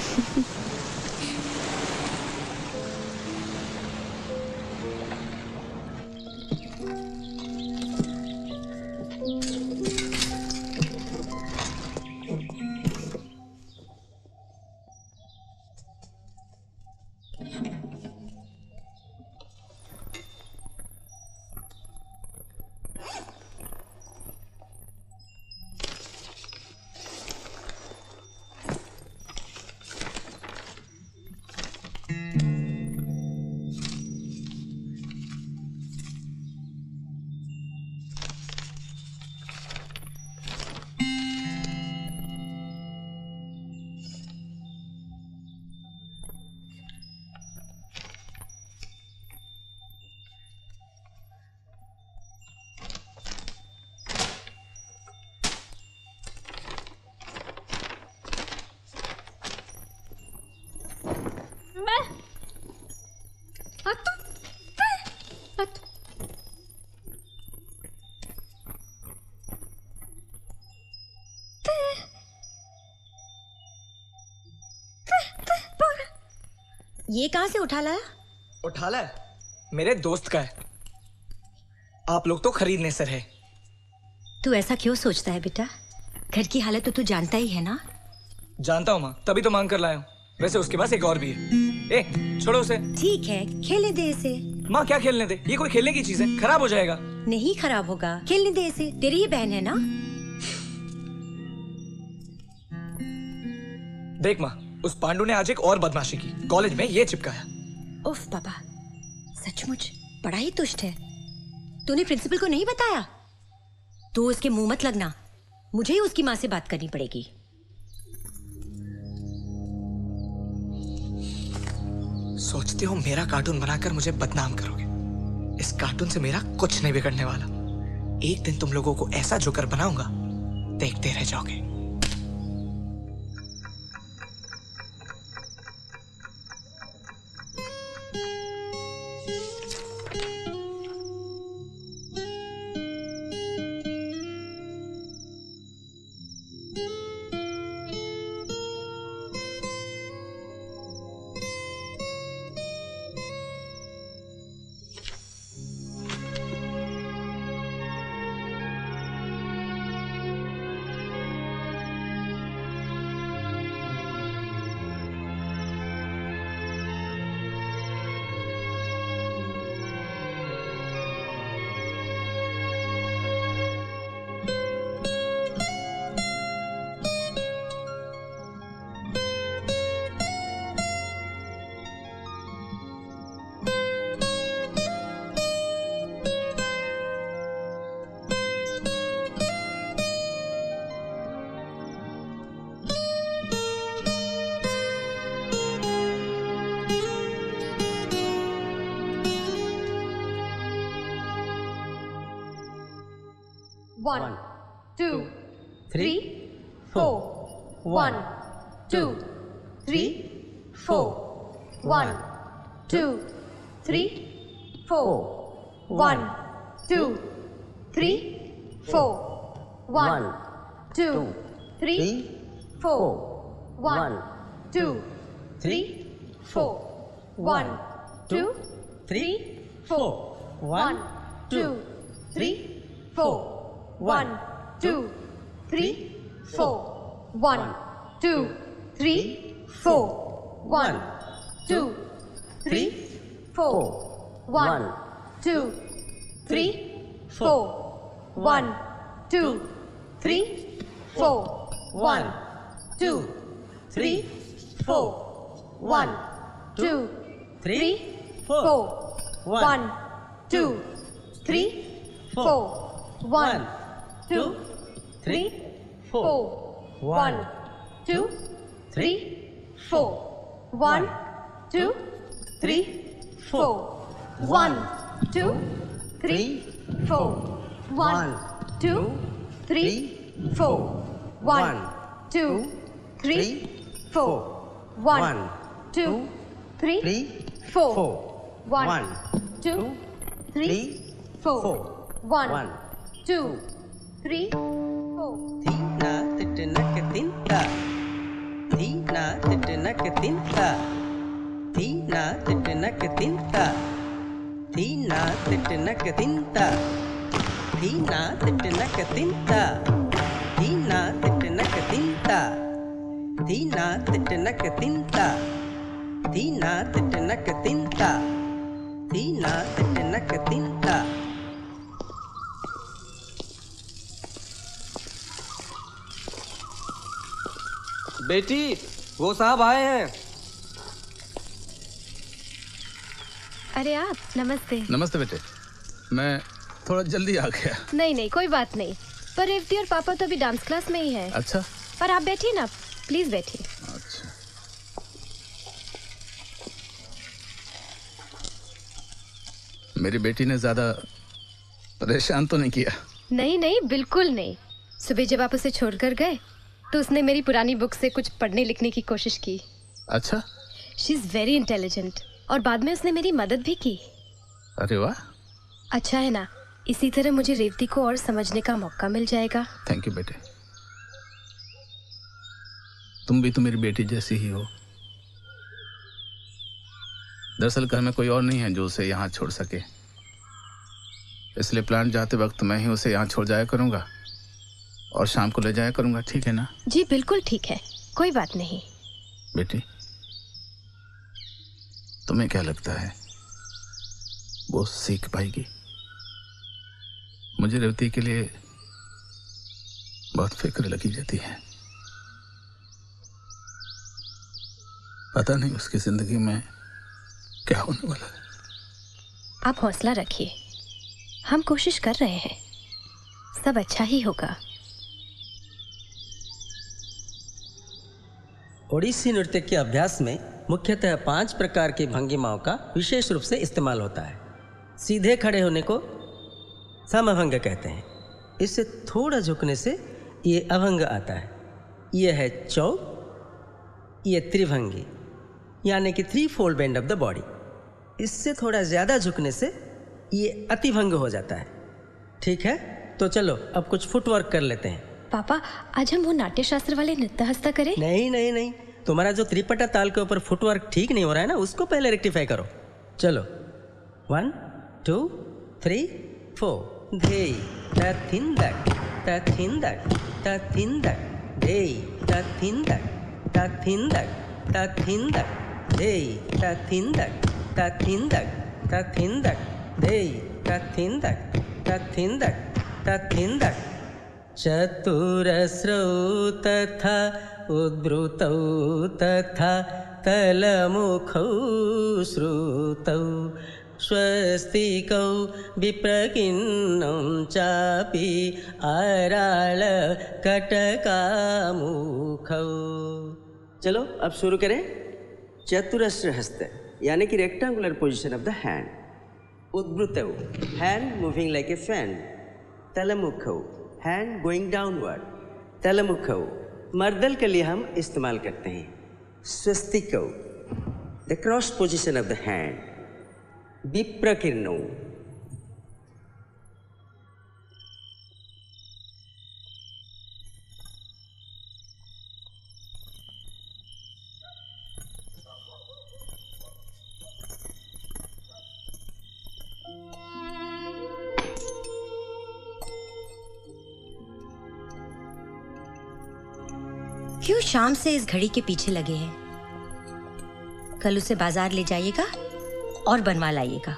ये कहाँ से उठा लाया? उठा लाया? मेरे दोस्त का है। आप लोग तो खरीदने सर है। तू ऐसा क्यों सोचता है बेटा? घर की हालत तो तू जानता ही है ना। जानता हूँ माँ, तभी तो मांग कर लाया हूँ। वैसे उसके पास एक और भी है। ए, छोड़ो उसे। ठीक है, खेलने दे इसे। माँ क्या खेलने दे? ये कोई खेलने की चीज है? खराब हो जाएगा। नहीं खराब होगा, खेलने दे इसे। तेरी ही बहन है ना। देख माँ, उस पांडु ने आज एक और बदमाशी की। कॉलेज में ये चिपकाया। उफ पापा, सचमुच बड़ा ही तुष्ट है। तूने प्रिंसिपल को नहीं बताया? तू उसके मुंह मत लगना, मुझे ही उसकी माँ से बात करनी पड़ेगी। सोचते हो मेरा कार्टून बनाकर मुझे बदनाम करोगे? इस कार्टून से मेरा कुछ नहीं बिगड़ने वाला। एक दिन तुम लोगों को ऐसा जोकर बनाऊंगा, देखते रह जाओगे। One, two, three, four. 1, 2, 3, 4. 1, 2, 3, 4. 1, 2, 3, 4. 1, 2, 3, 4. 1, 2, 3, 4. 1, 2, 3, 4. 1, 2, 3, 4. 1, 2, 3, 4. 1, 2, 3, 4. 1, 2, 3, 4. 1, 2, 3, 4. 1, 2, 3, 4. 1, 2, 3, 4. 1, 2, 3, 4 1 2 3 4 1 2 3 4 1 2 3 4 1 2 3 4 1 2 3 4 1 2 3 4 1 2 3 4 1 2 3 4 1 2 3 4 1 2 3 4 Tina titinaka tinta. Tina titinaka tinta. Tina titinaka tinta. Tina titinaka tinta. Tina titinaka tinta. Tina titinaka tinta. Tina titinaka tinta. Tina titinaka tinta. Tina titinaka tinta. बेटी वो साहब आए हैं। अरे आप नमस्ते। नमस्ते बेटे, मैं थोड़ा जल्दी आ गया। नहीं नहीं कोई बात नहीं, पर रेवती और पापा तो अभी डांस क्लास में ही है। अच्छा। पर आप बैठिए ना, प्लीज बैठिए। अच्छा। मेरी बेटी ने ज्यादा परेशान तो नहीं किया? नहीं नहीं बिल्कुल नहीं। सुबह जब आप उसे छोड़कर गए तो उसने मेरी पुरानी बुक से कुछ पढ़ने लिखने की कोशिश की। अच्छा। शी इज वेरी इंटेलिजेंट और बाद में उसने मेरी मदद भी की। अरे वाह। अच्छा है ना, इसी तरह मुझे रेवती को और समझने का मौका मिल जाएगा। थैंक यू बेटे, तुम भी तो मेरी बेटी जैसी ही हो। दरअसल घर में कोई और नहीं है जो उसे यहाँ छोड़ सके, इसलिए प्लांट जाते वक्त मैं ही उसे यहाँ छोड़ जाया करूँगा और शाम को ले जाया करूँगा। ठीक है ना? जी बिल्कुल ठीक है, कोई बात नहीं। बेटी, तुम्हें क्या लगता है वो सीख पाएगी? मुझे रेवती के लिए बहुत फिक्र लगी रहती है। पता नहीं उसकी जिंदगी में क्या होने वाला है। आप हौसला रखिए, हम कोशिश कर रहे हैं, सब अच्छा ही होगा। ओडिसी नृत्य के अभ्यास में मुख्यतः 5 प्रकार की भंगिमाओं का विशेष रूप से इस्तेमाल होता है। सीधे खड़े होने को समभंग कहते हैं। इससे थोड़ा झुकने से ये अभंग आता है। ये है चौ, ये त्रिभंगी यानी कि 3 fold bend of the body. इससे थोड़ा ज़्यादा झुकने से ये अतिभंग हो जाता है। ठीक है, तो चलो अब कुछ फुटवर्क कर लेते हैं। पापा, आज हम वो नाट्य शास्त्र वाले नृत्य हस्ता करें? नहीं नहीं नहीं, तुम्हारा जो त्रिपटा ताल के ऊपर फुटवर्क ठीक नहीं हो रहा है ना, उसको पहले रेक्टिफाई करो। चलो 1 2 3 4 धे तिंदक तिंदक तिंदक धे तिंदक तिंदक तिंदक धे तिंदक तिंदक तिंदक धे तिंदक तिंदक तिंदक चतुरस्रौ तथा उद्भृतौ तथा तलमुखौ श्रुतौ स्वस्तिकौ विप्रकिन्नं चापि आराळ कटकामुखौ। चलो अब शुरू करें। चतुरस्र हस्त यानी कि rectangular position of the hand. उद्भृतौ hand moving like a fan. तलमुखौ हैंड गोइंग डाउनवर्ड। तलमुखौ मर्दल के लिए हम इस्तेमाल करते हैं। स्वस्तिकौ the cross position of the hand. विप्रकीर्णौ क्यों शाम से इस घड़ी के पीछे लगे हैं? कल उसे बाजार ले जाइएगा और बनवा लाइएगा।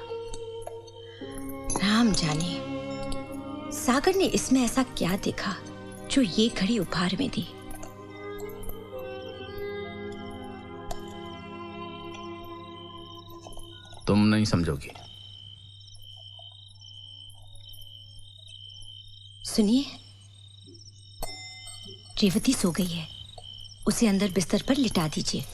राम जाने सागर ने इसमें ऐसा क्या देखा जो ये घड़ी उपहार में दी। तुम नहीं समझोगी। सुनिए, रेवती सो गई है, उसे अंदर बिस्तर पर लिटा दीजिए।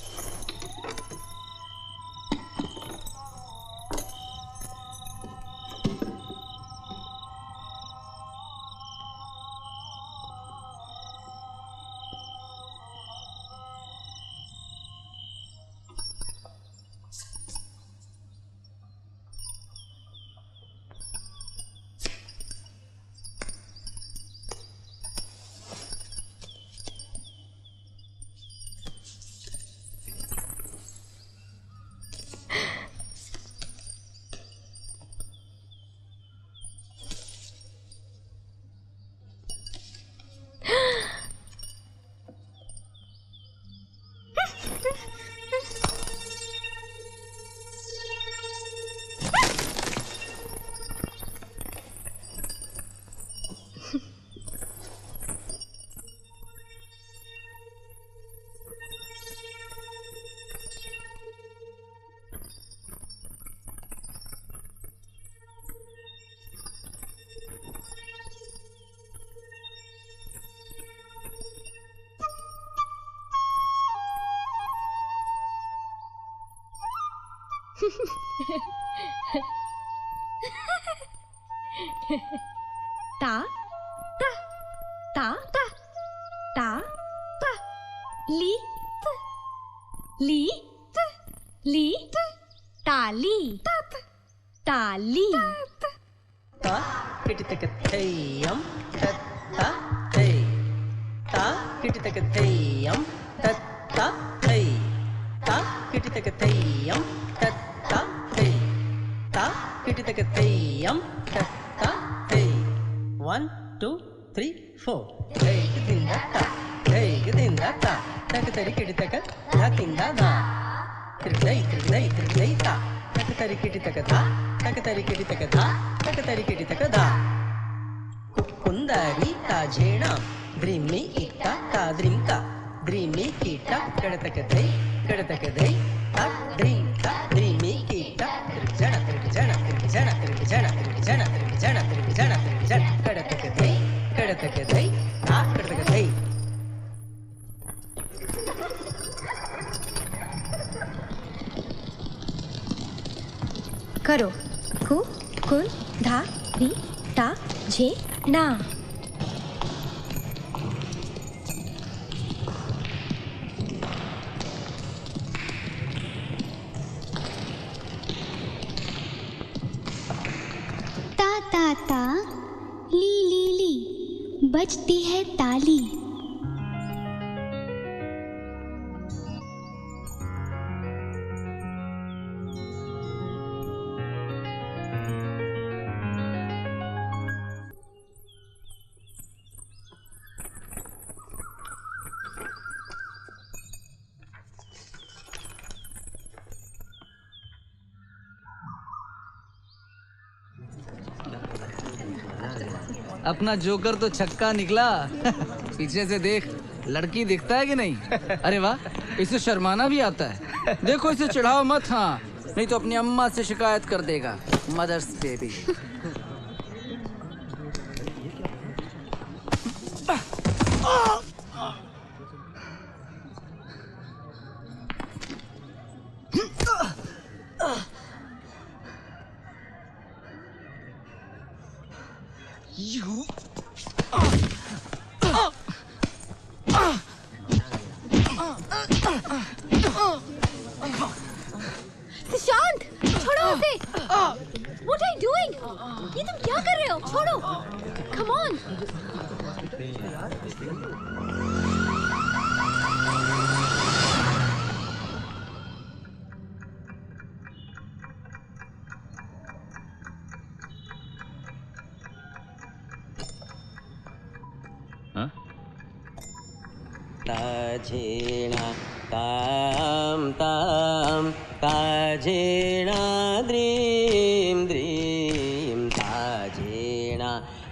ता ता ता ता ता ता ली ली ली ताली ताली ता किटितकथेयम तत्ता थे ता किटितकथेयम तत्ता थे ता किटितकथेयम तत्ता थे ता किटितकथेयम तत्ता थे 1 2 3 4 hey gidinda ta hey gidinda ta tak tari kiditaka na tinda da tirday ta tak tari kiditaka ta tak tari kiditaka ta tak tari kiditaka da kundari ta jena drimi itta ta drimka drimi kita kadataka dai ta drimka drimi kita jana jana jana jana jana jana jana jana kadataka dai ta kadataka dai करो कु कुल धा री ता जे ना। ता ता ता ली ली ली बजती है ताली। अपना जोकर तो छक्का निकला। पीछे से देख, लड़की दिखता है कि नहीं? अरे वाह, इसे शर्माना भी आता है। देखो इसे चिढ़ाओ मत, हाँ, नहीं तो अपनी अम्मा से शिकायत कर देगा। Mother's baby. शांत, छोड़ो उसे। What are you doing? ये तुम क्या कर रहे हो? छोड़ो। Come on. ताजेना ताम ताम ताजेना द्रीम द्रीम ताजेना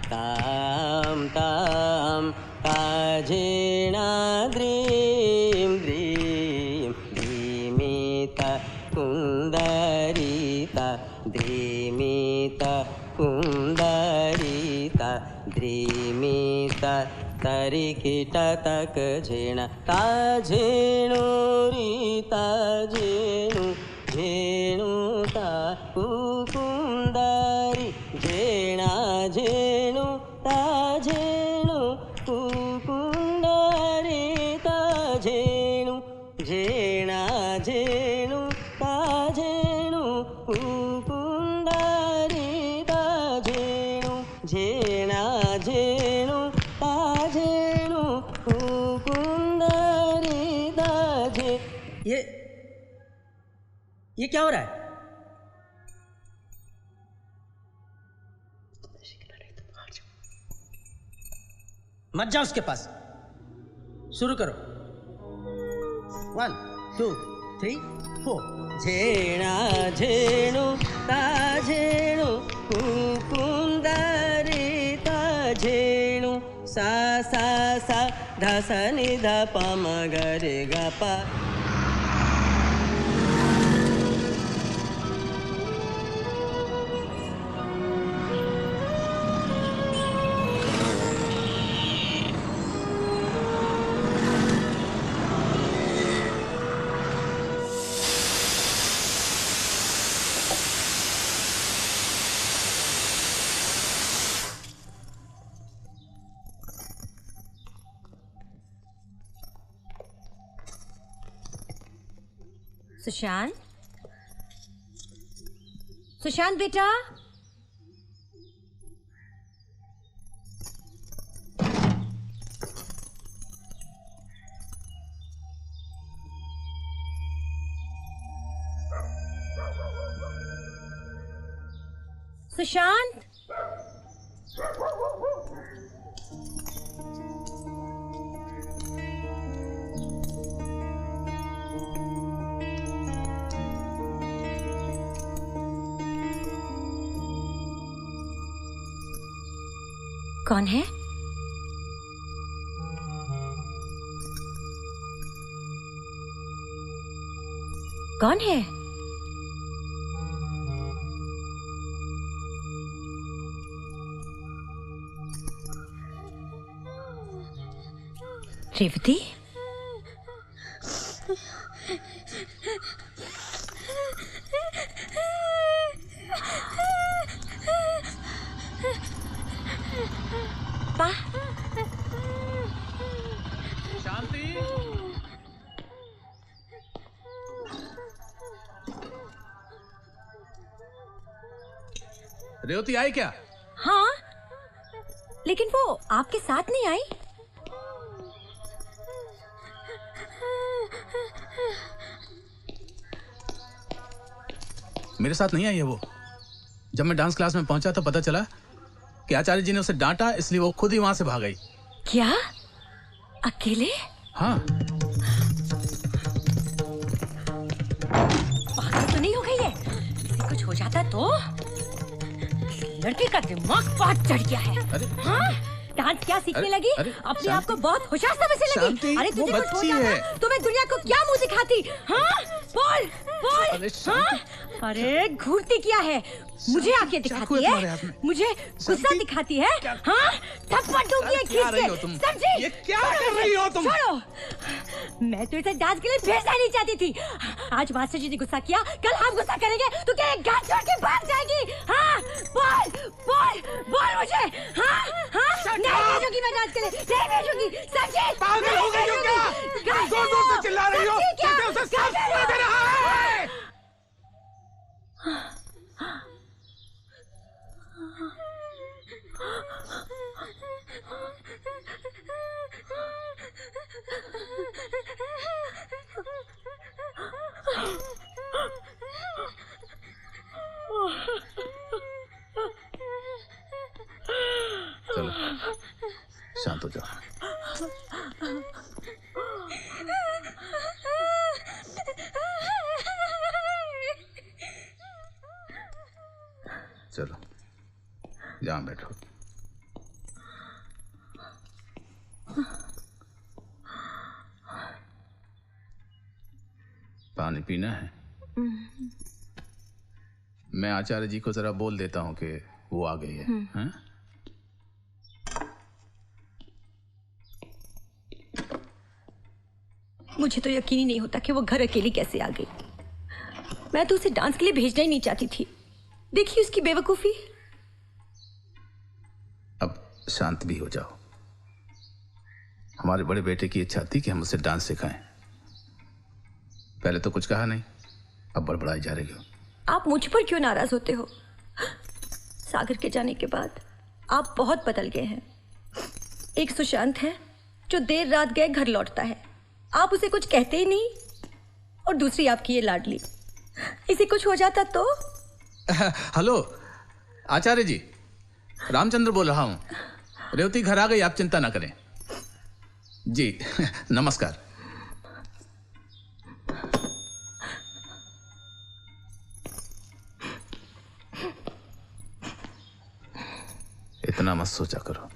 ताम ताम ताजेना द्रीम द्रीम धीमी ध्रीमिता कुंदरिता ध्रीमिता कुंदरिता ध्रीमिता तरिकिट तक झेणा ता झेणु रीता झेणु झेणु ता कुकुंदरी झेणा झेणु ता झेणु कुकुंदरी ता झेणु झेणा झेणु ता झेणु कुकुंदरी ता झेणु झेणा झेणु ता झेणु कुकुंदरी ता झे। ये क्या हो रहा है? मत जाओ उसके पास। शुरू करो। 1 2 3 4। झेणा झेणु ता झेणु कुकुंदरी ता झेणु सा सा सा ध स नि ध प म ग रे ग प। सुशांत, सुशांत बेटा, सुशांत। कौन है? कौन है? रेवती? शांति, रेवती आई क्या? हाँ, लेकिन वो आपके साथ नहीं आई। मेरे साथ नहीं आई है वो। जब मैं डांस क्लास में पहुंचा तो पता चला कि आचार्य जी ने उसे डांटा, इसलिए वो खुद ही वहां से भाग गई। क्या? अकेले? हाँ। पागल तो नहीं हो गई है? किसी कुछ हो जाता तो? लड़की का दिमाग बहुत चढ़ गया है। हाँ? डांस क्या सीखने लगी? अपने आप को बहुत होशियार समझने लगी। अरे तुझे कुछ हो जाता तो मैं दुनिया को क्या मुंह दिखाती? हाँ? बोल, बोल। हाँ? अरे घूरती क्या है? मुझे आके दिखाती है? मुझे गुस्सा दिखाती है? हाँ? थप्पड़ दूंगी खींच के। समझी? ये क्या कर रही हो तुम? छोड़ो। मैं तो इसे डांस के लिए भेजना नहीं चाहती थी। आज मास्टर जी ने गुस्सा किया, कल हम गुस्सा करेंगे तो क्या एक गाल छोड़ के भाग जाएगी? हाँ? बोल, बोल, बोल मुझे। हाँ? हाँ? नहीं भेजूंगी मैं डांस के लिए, नहीं भेजूंगी। समझी? पागल हो गई हो क्या? जोर-जोर से चिल्ला रही हो? जैसे उसे सांस फूल दे रहा है। चलो शांत हो जाओ। चलो यहाँ बैठो। पानी पी पीना है? मैं आचार्य जी को जरा बोल देता हूँ कि वो आ गई है। हाँ? मुझे तो यकीन ही नहीं होता कि वो घर अकेली कैसे आ गई। मैं तो उसे डांस के लिए भेजना ही नहीं चाहती थी। देखिए उसकी बेवकूफी। अब शांत भी हो जाओ। हमारे बड़े बेटे की इच्छा थी कि हम उसे डांस सिखाएं। पहले तो कुछ कहा नहीं, अब बड़बड़ाई जा रही हो। आप मुझ पर क्यों नाराज होते हो? सागर के जाने के बाद आप बहुत बदल गए हैं। एक सुशांत है जो देर रात गए घर लौटता है, आप उसे कुछ कहते ही नहीं। और दूसरी आपकी ये लाडली, इसे कुछ हो जाता तो? हेलो आचार्य जी, रामचंद्र बोल रहा हूँ। रेवती घर आ गई, आप चिंता ना करें। जी नमस्कार। इतना मत सोचा करो।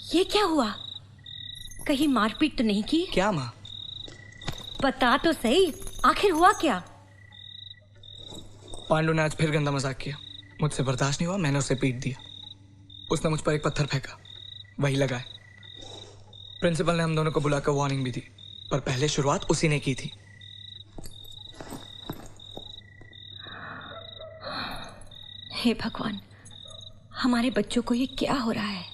ये क्या हुआ? कहीं मारपीट तो नहीं की? क्या माँ? बता तो सही, आखिर हुआ क्या? पांडु ने आज फिर गंदा मजाक किया। मुझसे बर्दाश्त नहीं हुआ, मैंने उसे पीट दिया। उसने मुझ पर एक पत्थर फेंका, वही लगा है। प्रिंसिपल ने हम दोनों को बुलाकर वार्निंग भी दी, पर पहले शुरुआत उसी ने की थी। हे भगवान, हमारे बच्चों को ये क्या हो रहा है?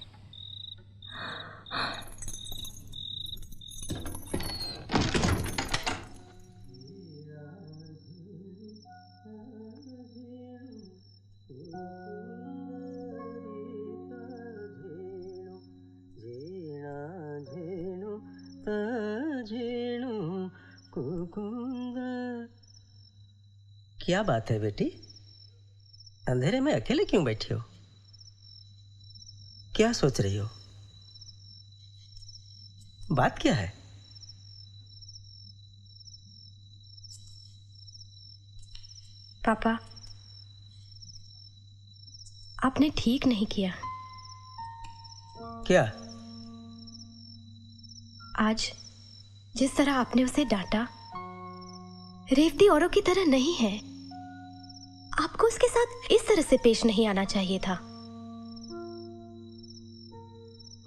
क्या बात है बेटी, अंधेरे में अकेले क्यों बैठी हो? क्या सोच रही हो? बात क्या है? पापा, आपने ठीक नहीं किया। क्या? आज जिस तरह आपने उसे डांटा, रेवती औरों की तरह नहीं है। आपको उसके साथ इस तरह से पेश नहीं आना चाहिए था।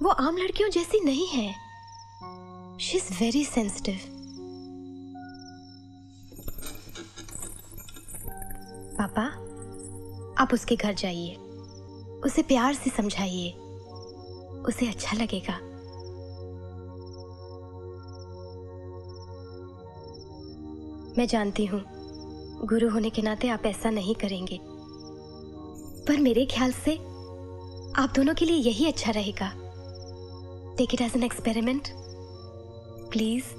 वो आम लड़कियों जैसी नहीं है। She is very sensitive. पापा, आप उसके घर जाइए, उसे प्यार से समझाइए, उसे अच्छा लगेगा। मैं जानती हूँ गुरु होने के नाते आप ऐसा नहीं करेंगे, पर मेरे ख्याल से आप दोनों के लिए यही अच्छा रहेगा। Take it as an experiment please.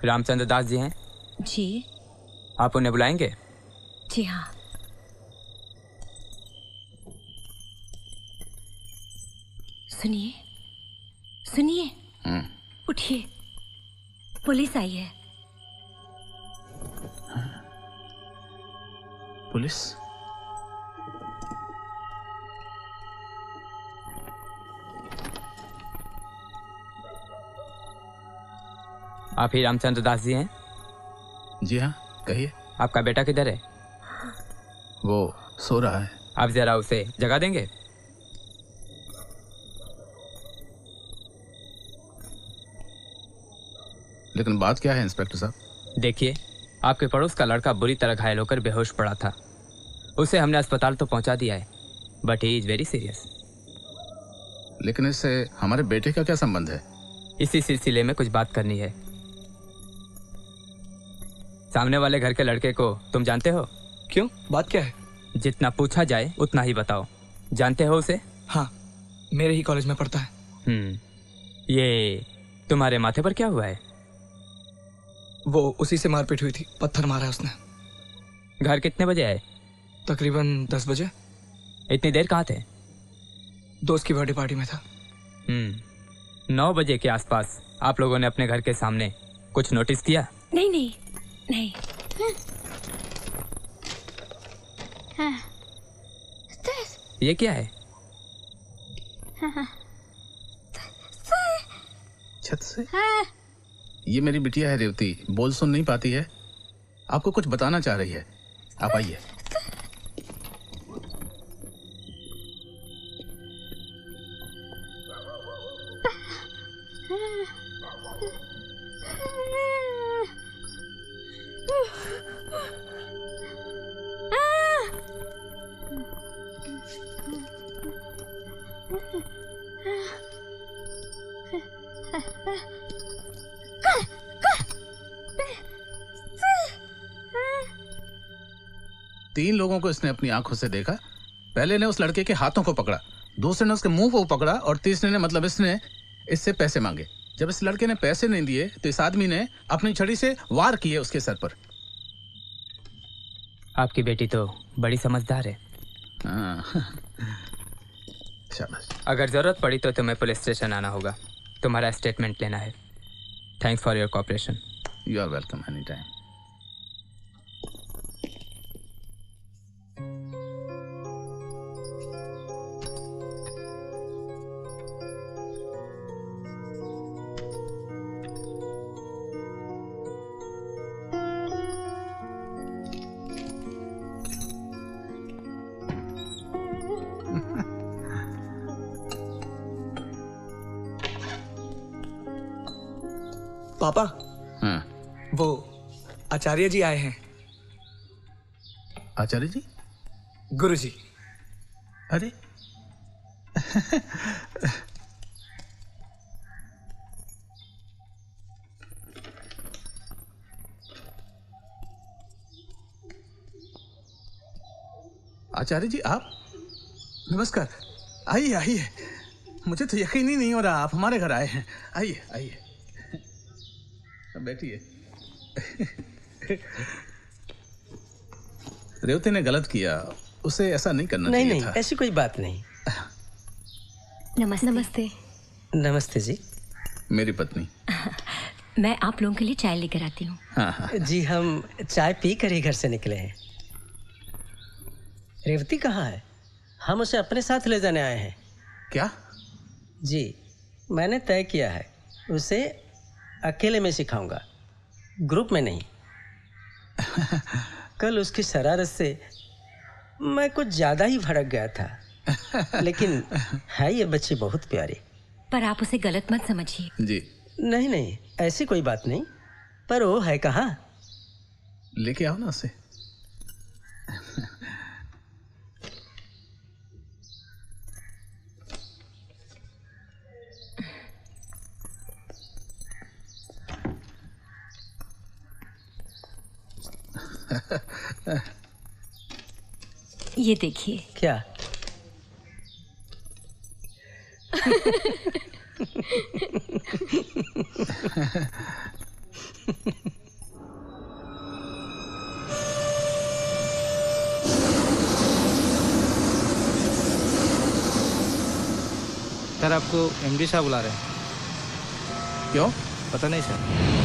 Ramchandra Das ji हैं? जी। आप उन्हें बुलाएंगे? जी हाँ। सुनिए सुनिए, उठिए, पुलिस आई है। पुलिस? आप ही रामचंद्र दास जी हैं? जी हाँ, कहिए। आपका बेटा किधर है? वो सो रहा है। आप जरा उसे जगा देंगे? लेकिन बात क्या है इंस्पेक्टर साहब? देखिए, आपके पड़ोस का लड़का बुरी तरह घायल होकर बेहोश पड़ा था। उसे हमने अस्पताल तो पहुंचा दिया है, but he is very serious. लेकिन इससे हमारे बेटे का क्या संबंध है? इसी सिलसिले में कुछ बात करनी है। सामने वाले घर के लड़के को तुम जानते हो? क्यों, बात क्या है? जितना पूछा जाए उतना ही बताओ। जानते हो उसे? हाँ, मेरे ही कॉलेज में पढ़ता है। ये तुम्हारे माथे पर क्या हुआ है? वो उसी से मारपीट हुई थी, पत्थर मारा है उसने। घर कितने बजे आए? तकरीबन 10 बजे। इतनी देर कहाँ थे? दोस्त की बर्थडे पार्टी में था। 9 बजे के आसपास आप लोगों ने अपने घर के सामने कुछ नोटिस किया? नहीं नहीं नहीं। ये क्या है? छत से? ये मेरी बिटिया है रेवती, बोल सुन नहीं पाती है, आपको कुछ बताना चाह रही है। आप आइए। तीन लोगों को इसने अपनी आंखों से देखा। पहले ने उस लड़के के हाथों को पकड़ा, दूसरे ने उसके मुंह को पकड़ा और तीसरे ने मतलब इसने इससे पैसे मांगे। जब इस लड़के ने पैसे नहीं दिए तो इस आदमी ने अपनी छड़ी से वार किए उसके सर पर। आपकी बेटी तो बड़ी समझदार है। शाबाश। अगर जरूरत पड़ी तो तुम्हें पुलिस स्टेशन आना होगा, तुम्हारा स्टेटमेंट लेना है। Thanks for your cooperation. You are welcome any time. पापा, हाँ। वो आचार्य जी आए हैं। आचार्य जी? गुरु जी। अरे आचार्य जी आप? नमस्कार। आइए आइए, मुझे तो यकीन ही नहीं हो रहा आप हमारे घर आए हैं। आइए आइए, बैठिए। रेवती ने गलत किया, उसे ऐसा नहीं करना चाहिए था। नहीं, ऐसी कोई बात नहीं। नमस्ते। नमस्ते। नमस्ते जी। मेरी पत्नी। मैं आप लोगों के लिए चाय लेकर आती हूँ। हाँ। जी, हम चाय पी कर ही घर से निकले हैं। रेवती कहाँ है? हम उसे अपने साथ ले जाने आए हैं। क्या? जी, मैंने तय किया है उसे अकेले में सिखाऊंगा, ग्रुप में नहीं। कल उसकी शरारत से मैं कुछ ज्यादा ही भड़क गया था, लेकिन है ये बच्ची बहुत प्यारी। पर आप उसे गलत मत समझिए। जी नहीं नहीं, ऐसी कोई बात नहीं। पर वो है कहाँ? लेके आओ ना उसे। ये देखिए। क्या? सर, आपको एमडी साहब बुला रहे हैं। क्यों? पता नहीं सर।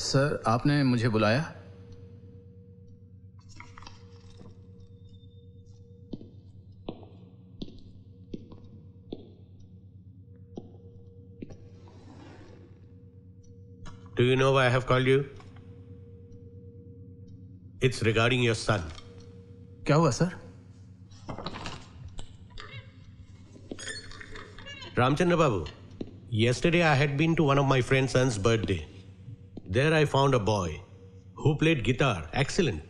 सर, आपने मुझे बुलाया? Do you know why I have called you? It's regarding your son. क्या हुआ sir? Ramchandra Babu, yesterday I had been to one of my friend's son's birthday. There I found a boy who played guitar. Excellent.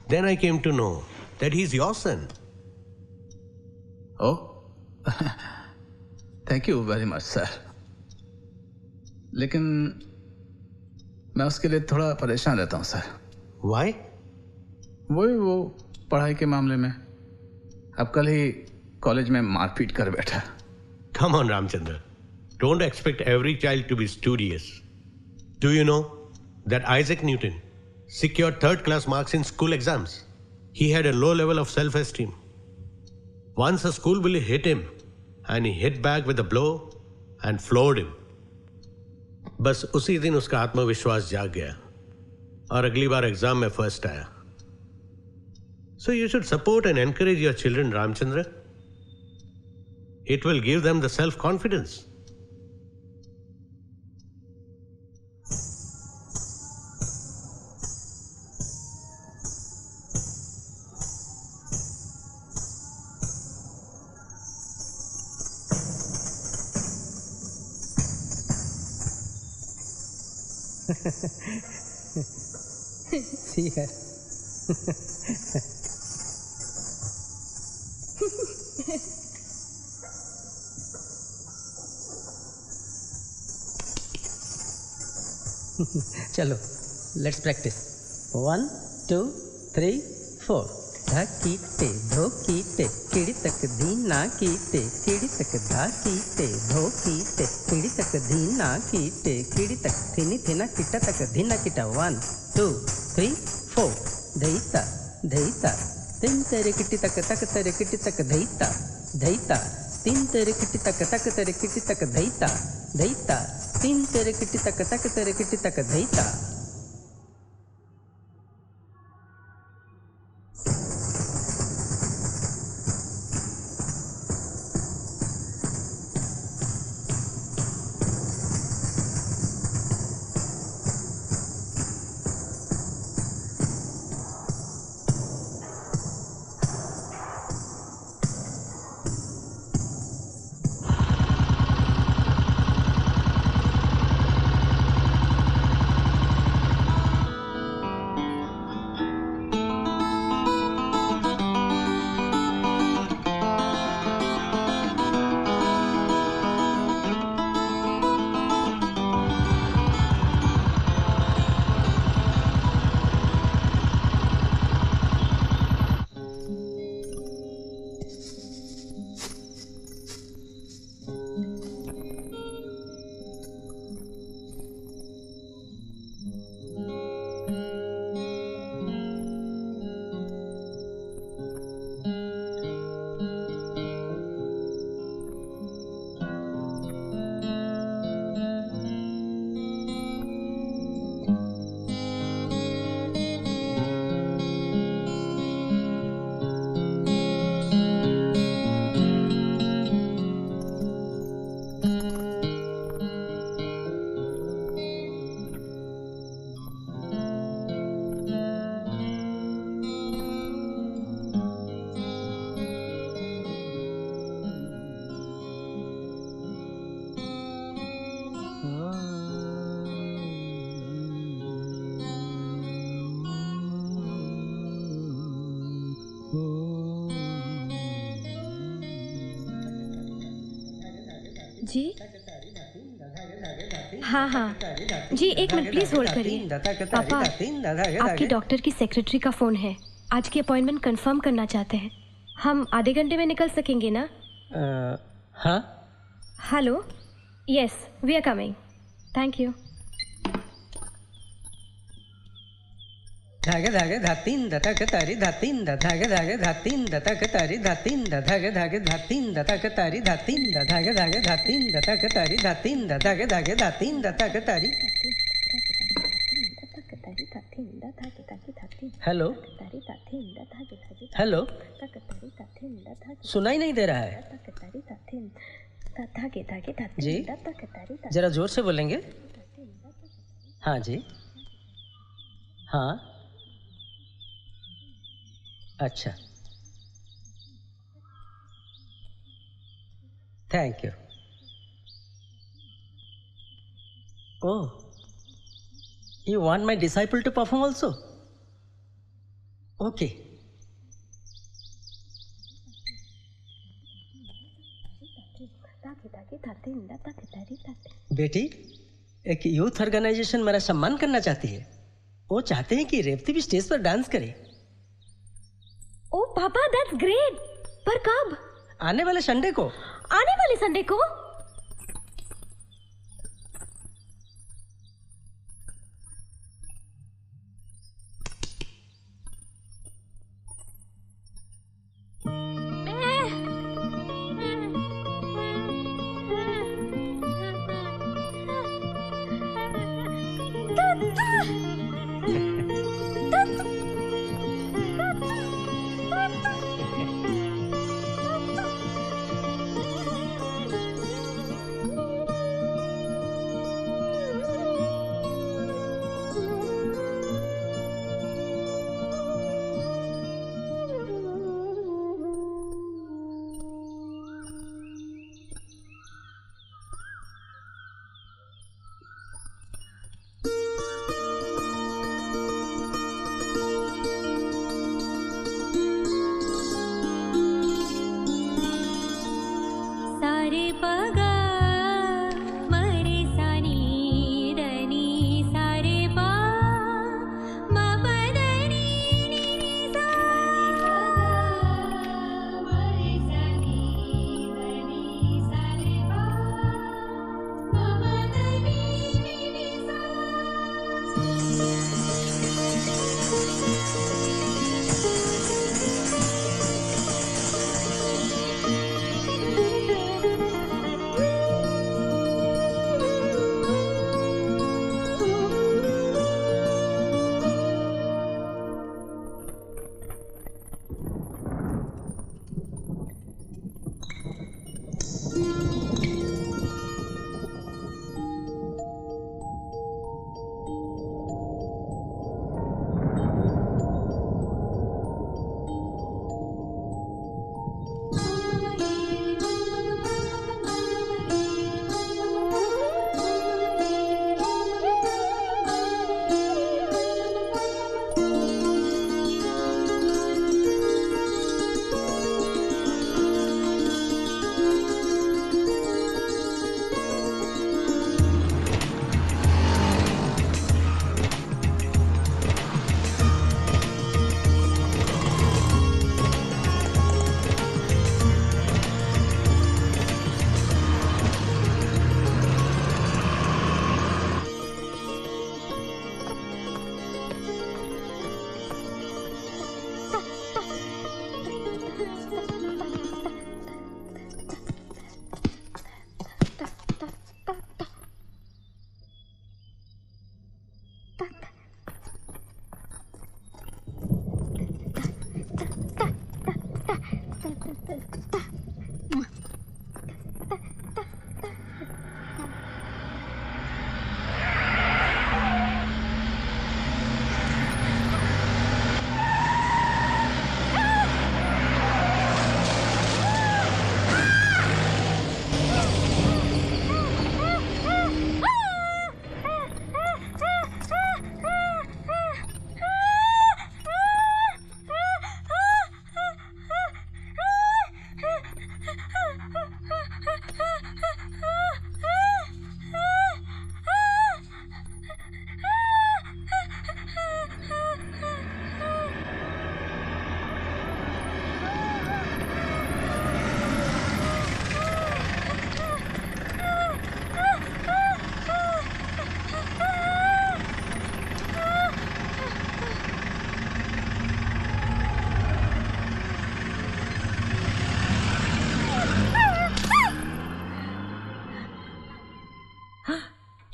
Then I came to know that he's your son. Oh, thank you very much, sir. लेकिन मैं उसके लिए थोड़ा परेशान रहता हूँ sir. Why? वो पढ़ाई के मामले में अब कल ही कॉलेज में मारपीट कर बैठा। Come on, Ramchandra. Don't expect every child to be studious. Do you know that Isaac Newton secured third-class marks in school exams? He had a low level of self-esteem. Once a school bully hit him, and he hit back with a blow and floored him. बस उसी दिन उसका आत्मविश्वास जाग गया और अगली बार exam में फर्स्ट आया। So you should support and encourage your children, Ramchandra. It will give them the self-confidence. See her. चलो, लेट्स प्रैक्टिस। 1 2 3 4 धाकीटे धोकीटे किड़ी तक धीना कीटे किड़ी तक धाकीटे धोकीटे किड़ी तक धीना कीटे किड़ी तक थीनी थीना किटा तक धीना किटा 1 2 3 4 धईता धईता तीन तेरे किटी तक तेरे किटी तक धईता धईता तीन तेरे किटी तक तेरे किटी तक धईता धईता तीन तेरे किटी तक तेरे किटी तक धईता। जी हाँ हाँ जी, एक मिनट प्लीज होल्ड करिए। पापा, आपकी डॉक्टर की सेक्रेटरी का फोन है। आज की अपॉइंटमेंट कंफर्म करना चाहते हैं। हम आधे घंटे में निकल सकेंगे ना? हाँ। Hello, yes we are coming, thank you. धागे धागे धातीन दतक तारी धातीन धागे धागे धातीन दतक तारी धातीन धागे धागे धातीन दतक तारी धातीन धागे धागे धातीन दतक तारी धातीन धागे धागे धातीन दतक तारी। हेलो हेलो, सुनाई नहीं दे रहा है जी, जरा जोर से बोलेंगे। हाँ जी। हाँ अच्छा, thank you. Oh, you want my disciple to perform also? Okay. बेटी, एक यूथ ऑर्गेनाइजेशन मेरा सम्मान करना चाहती है। वो चाहते हैं कि रेवती भी स्टेज पर डांस करे। ओह पापा, दैट्स ग्रेट। पर कब? आने वाले संडे को। आने वाले संडे को?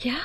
क्या?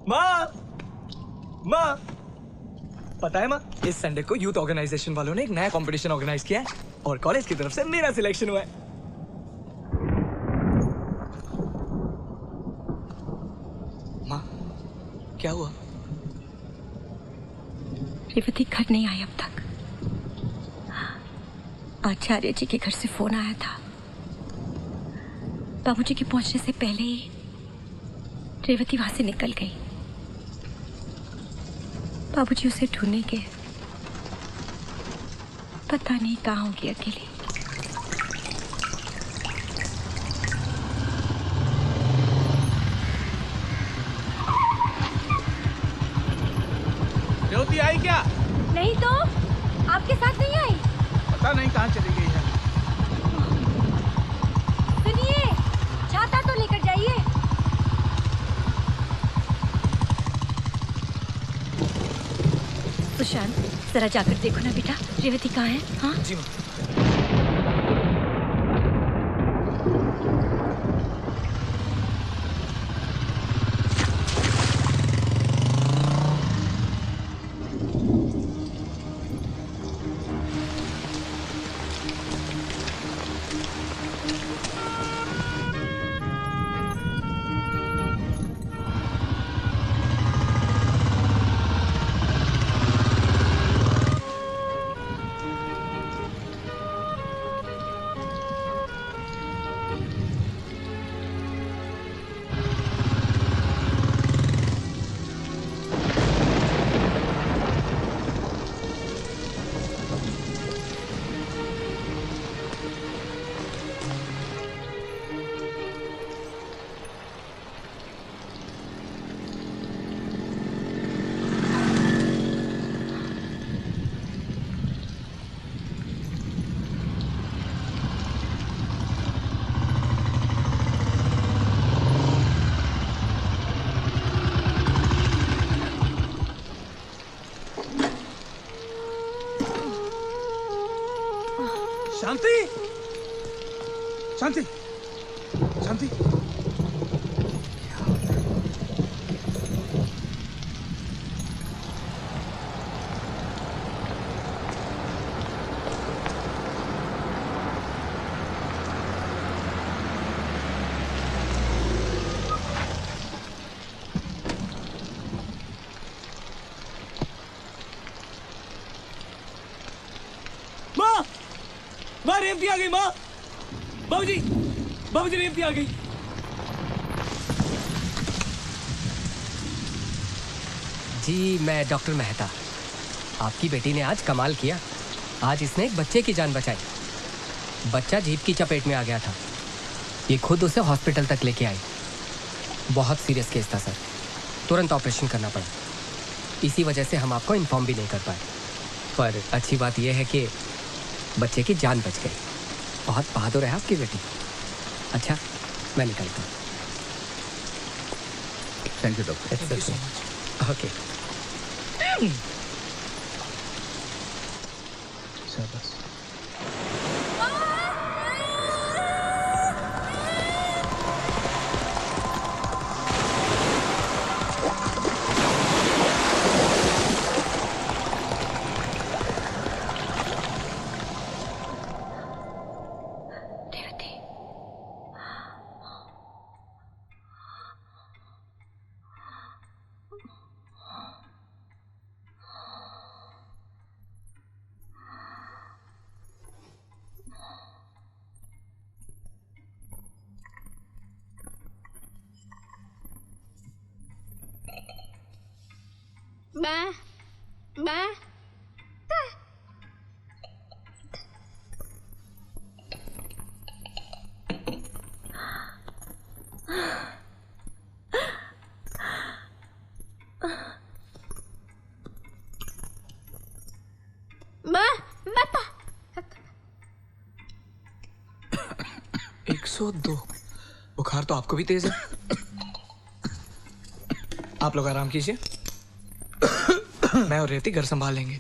माँ, माँ, पता है माँ, इस संडे को यूथ ऑर्गेनाइजेशन वालों ने एक नया कंपटीशन ऑर्गेनाइज किया है और कॉलेज की तरफ से मेरा सिलेक्शन हुआ है। माँ, क्या हुआ? रेवती घर नहीं आई अब तक। आचार्य जी के घर से फोन आया था। बाबूजी के पहुंचने से पहले ही रेवती वहां से निकल गई। बाबूजी उसे ढूंढेंगे, पता नहीं कहाँ होगी अकेली। रेवती आई क्या? नहीं तो आपके साथ नहीं आई। पता नहीं कहाँ चली गई है। सुनिए, छाता तो लेकर जाइए। सुशांत, जरा जाकर देखो ना बेटा, रेवती कहाँ है? हाँ जी माँ। शांति, शांति, शांति। माँ, रेवती आ गई। माँ, बाबूजी, बाबूजी, रेवती आ गई। जी, मैं डॉक्टर मेहता। आपकी बेटी ने आज कमाल किया। आज इसने एक बच्चे की जान बचाई। बच्चा जीप की चपेट में आ गया था। ये खुद उसे हॉस्पिटल तक लेके आई। बहुत सीरियस केस था सर, तुरंत ऑपरेशन करना पड़ा। इसी वजह से हम आपको इन्फॉर्म भी नहीं कर पाए। पर अच्छी बात यह है कि बच्चे की जान बच गई। बहुत बहादुर है आपकी बेटी। अच्छा, मैं निकलता हूँ। Thank you doctor. ओके। शाबाश। मैं 102। बुखार तो आपको भी तेज है। आप लोग आराम कीजिए, मैं और रेवती घर संभाल लेंगे।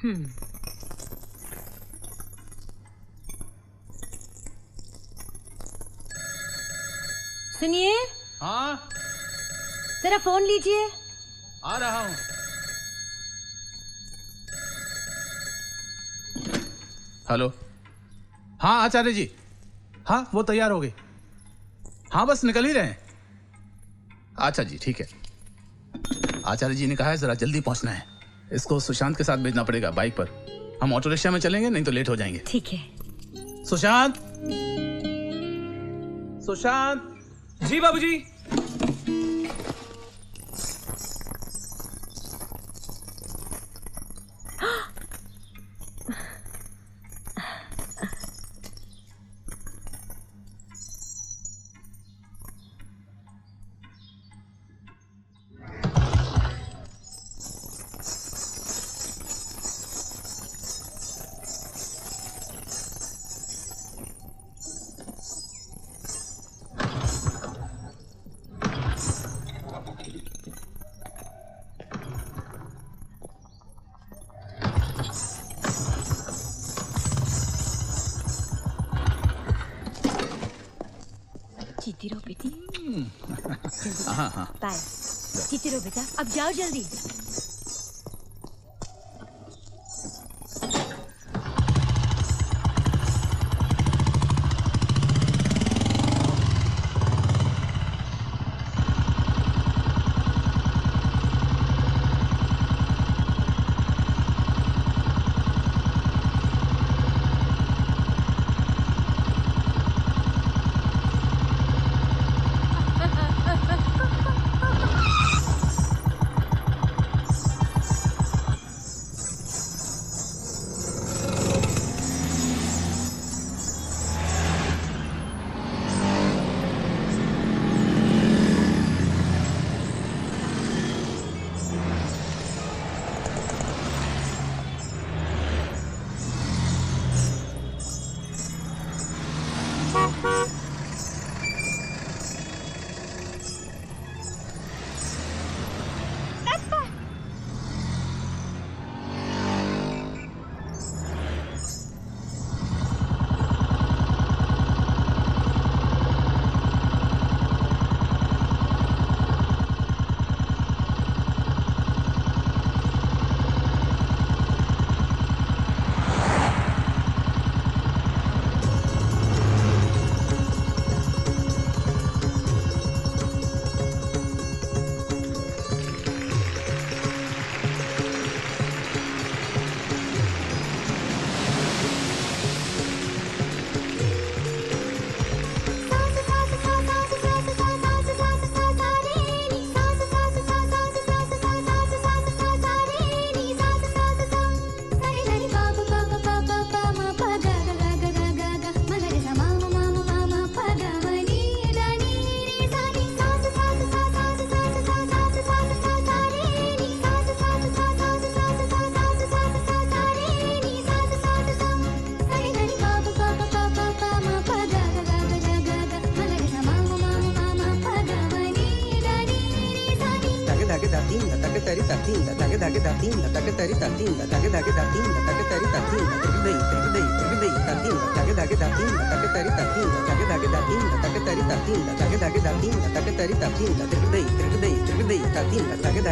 सुनिए। हाँ जरा फोन लीजिए। आ रहा हूँ। हेलो। हाँ आचार्य जी, हाँ वो तैयार हो गई। हाँ बस निकल ही रहे हैं। अच्छा जी ठीक है। आचार्य जी ने कहा है जरा जल्दी पहुंचना है। इसको सुशांत के साथ भेजना पड़ेगा बाइक पर। हम ऑटो रिक्शा में चलेंगे, नहीं तो लेट हो जाएंगे। ठीक है। सुशांत, सुशांत। जी बाबूजी। जीती रहो बेटी। हाँ हाँ बाय। जीती रहो बेटा, अब जाओ जल्दी। धागे धागे